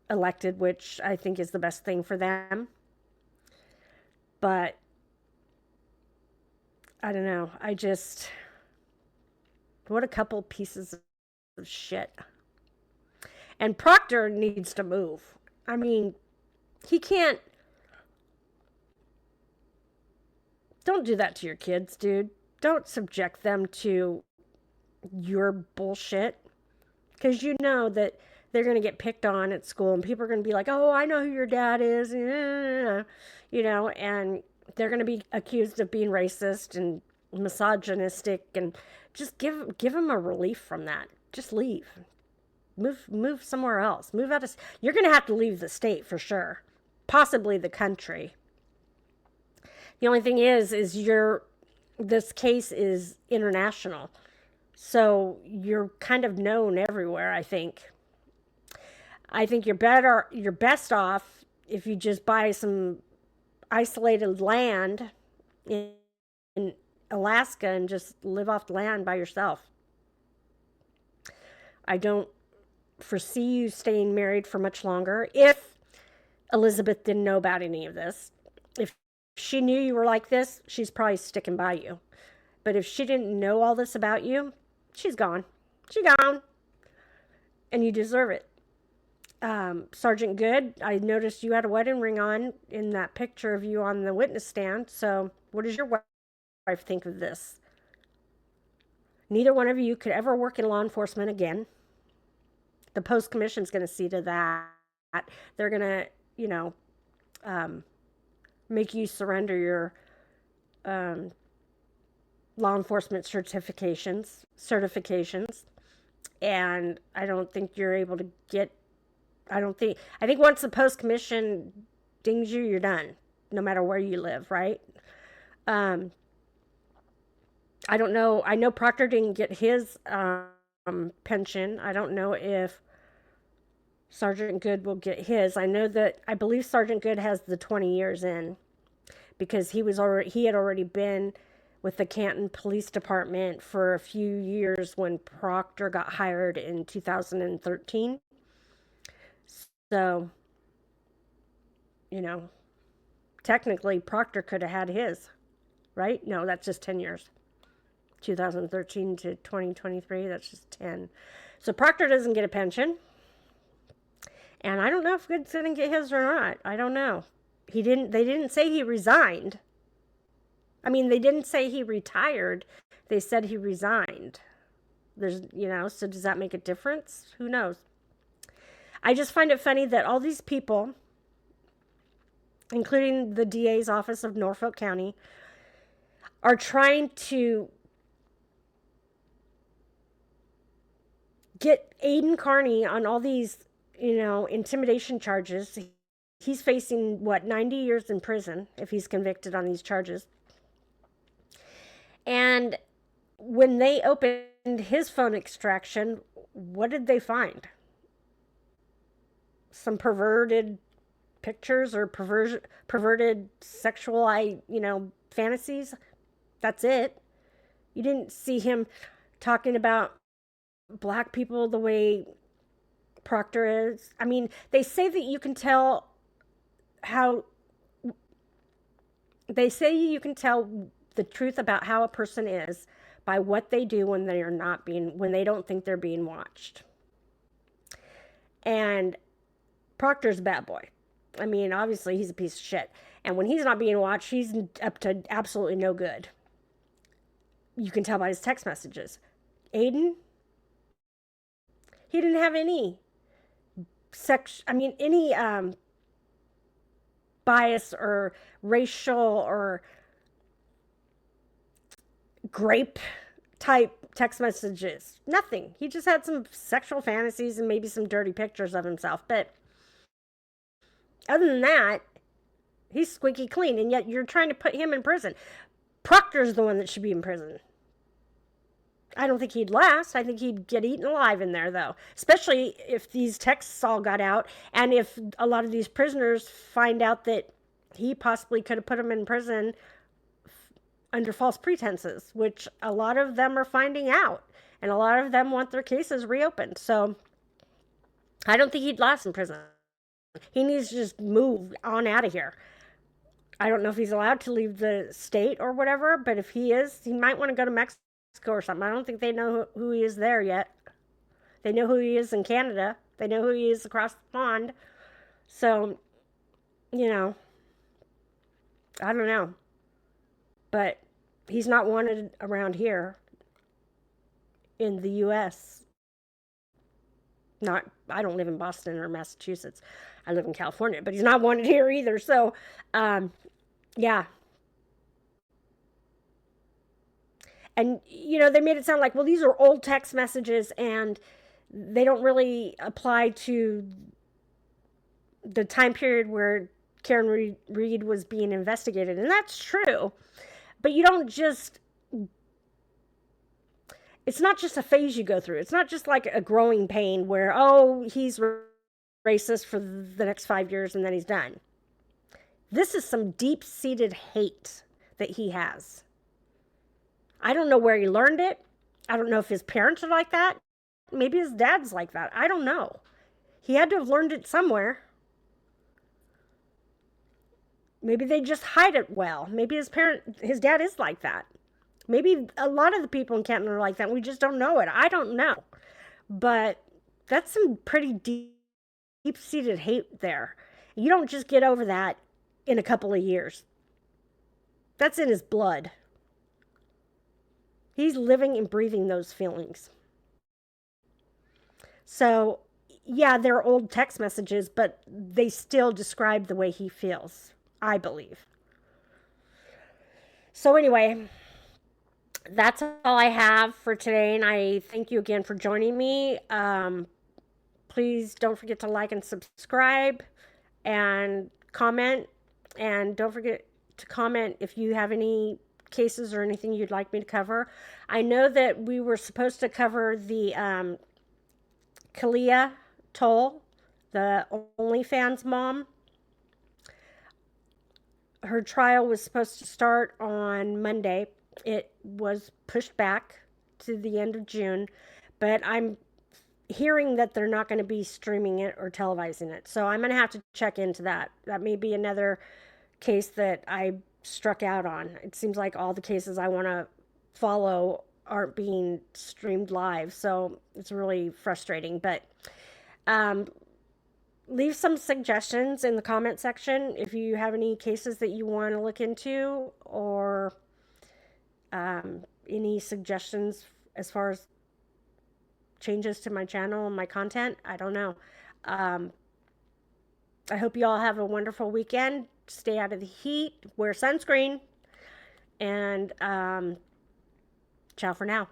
elected, which I think is the best thing for them. But I don't know. What a couple pieces of shit. And Proctor needs to move. I mean, he can't. Don't do that to your kids, dude. Don't subject them to your bullshit. Because you know that they're going to get picked on at school and people are going to be like, oh, I know who your dad is. And they're going to be accused of being racist and misogynistic, and just give them a relief from that. Just leave. Move somewhere else. Move out of. You're going to have to leave the state for sure. Possibly the country. The only thing is this case is international. So you're kind of known everywhere, I think. I think you're best off if you just buy some isolated land in Alaska and just live off the land by yourself. I don't foresee you staying married for much longer if Elizabeth didn't know about any of this. If she knew you were like this, she's probably sticking by you. But if she didn't know all this about you, she's gone. She's gone. And you deserve it. Sergeant Goode, I noticed you had a wedding ring on in that picture of you on the witness stand. So what does your wife think of this? Neither one of you could ever work in law enforcement again. The post commission's going to see to that. They're going to, make you surrender your law enforcement certifications. And I don't think you're able to get, I think once the post commission dings you, you're done, no matter where you live, right? I don't know. I know Proctor didn't get his pension. I don't know if Sergeant Goode will get his. I believe Sergeant Goode has the 20 years in, because he had already been with the Canton Police Department for a few years when Proctor got hired in 2013. So, technically Proctor could have had his, right? No, that's just 10 years. 2013 to 2023, that's just 10. So Proctor doesn't get a pension. And I don't know if Goode's going to get his or not. I don't know. They didn't say he resigned. I mean, they didn't say he retired. They said he resigned. So does that make a difference? Who knows? I just find it funny that all these people, including the DA's office of Norfolk County, are trying to get Aiden Carney on all these, intimidation charges. He's facing, 90 years in prison if he's convicted on these charges. And when they opened his phone extraction, what did they find? Some perverted pictures or perverted sexual, fantasies. That's it. You didn't see him talking about black people the way Proctor is. I mean, they say that you can tell how they say you can tell the truth about how a person is by what they do when they are not being when they don't think they're being watched. And Proctor's a bad boy. I mean, obviously he's a piece of shit. And when he's not being watched, he's up to absolutely no good. You can tell by his text messages. Aiden, he didn't have any any bias or racial or grape type text messages. Nothing. He just had some sexual fantasies and maybe some dirty pictures of himself. But other than that, he's squeaky clean. And yet you're trying to put him in prison. Proctor's the one that should be in prison. I don't think he'd last. I think he'd get eaten alive in there, though. Especially if these texts all got out and if a lot of these prisoners find out that he possibly could have put them in prison under false pretenses, which a lot of them are finding out. And a lot of them want their cases reopened. So I don't think he'd last in prison. He needs to just move on out of here. I don't know if he's allowed to leave the state or whatever, but if he is, he might want to go to Mexico or something. I don't think they know who he is there yet. They know who he is in Canada. They know who he is across the pond. So, I don't know. But he's not wanted around here in the U.S. I don't live in Boston or Massachusetts. I live in California, but he's not wanted here either. So, yeah. And, they made it sound like, well, these are old text messages and they don't really apply to the time period where Karen Reed was being investigated. And that's true. But you don't just, it's not just a phase you go through. It's not just like a growing pain where, he's racist for the next 5 years and then he's done. This is some deep-seated hate that he has. I don't know where he learned it. I don't know if his parents are like that. Maybe his dad's like that. I don't know. He had to have learned it somewhere. Maybe they just hide it well. Maybe his dad is like that. Maybe a lot of the people in Canton are like that. We just don't know it. I don't know. But that's some pretty deep-seated hate there. You don't just get over that in a couple of years. That's in his blood. He's living and breathing those feelings. So, yeah, they're old text messages, but they still describe the way he feels, I believe. So anyway, that's all I have for today, and I thank you again for joining me. Please don't forget to like and subscribe and comment, and don't forget to comment if you have any cases or anything you'd like me to cover. I know that we were supposed to cover the Kalia Toll, the OnlyFans mom. Her trial was supposed to start on Monday. It was pushed back to the end of June, but I'm hearing that they're not going to be streaming it or televising it. So I'm going to have to check into that. That may be another case that I struck out on. It seems like all the cases I want to follow aren't being streamed live, so it's really frustrating. But leave some suggestions in the comment section if you have any cases that you want to look into, or any suggestions as far as changes to my channel and my content. I don't know. I hope you all have a wonderful weekend. Stay out of the heat, wear sunscreen, and ciao for now.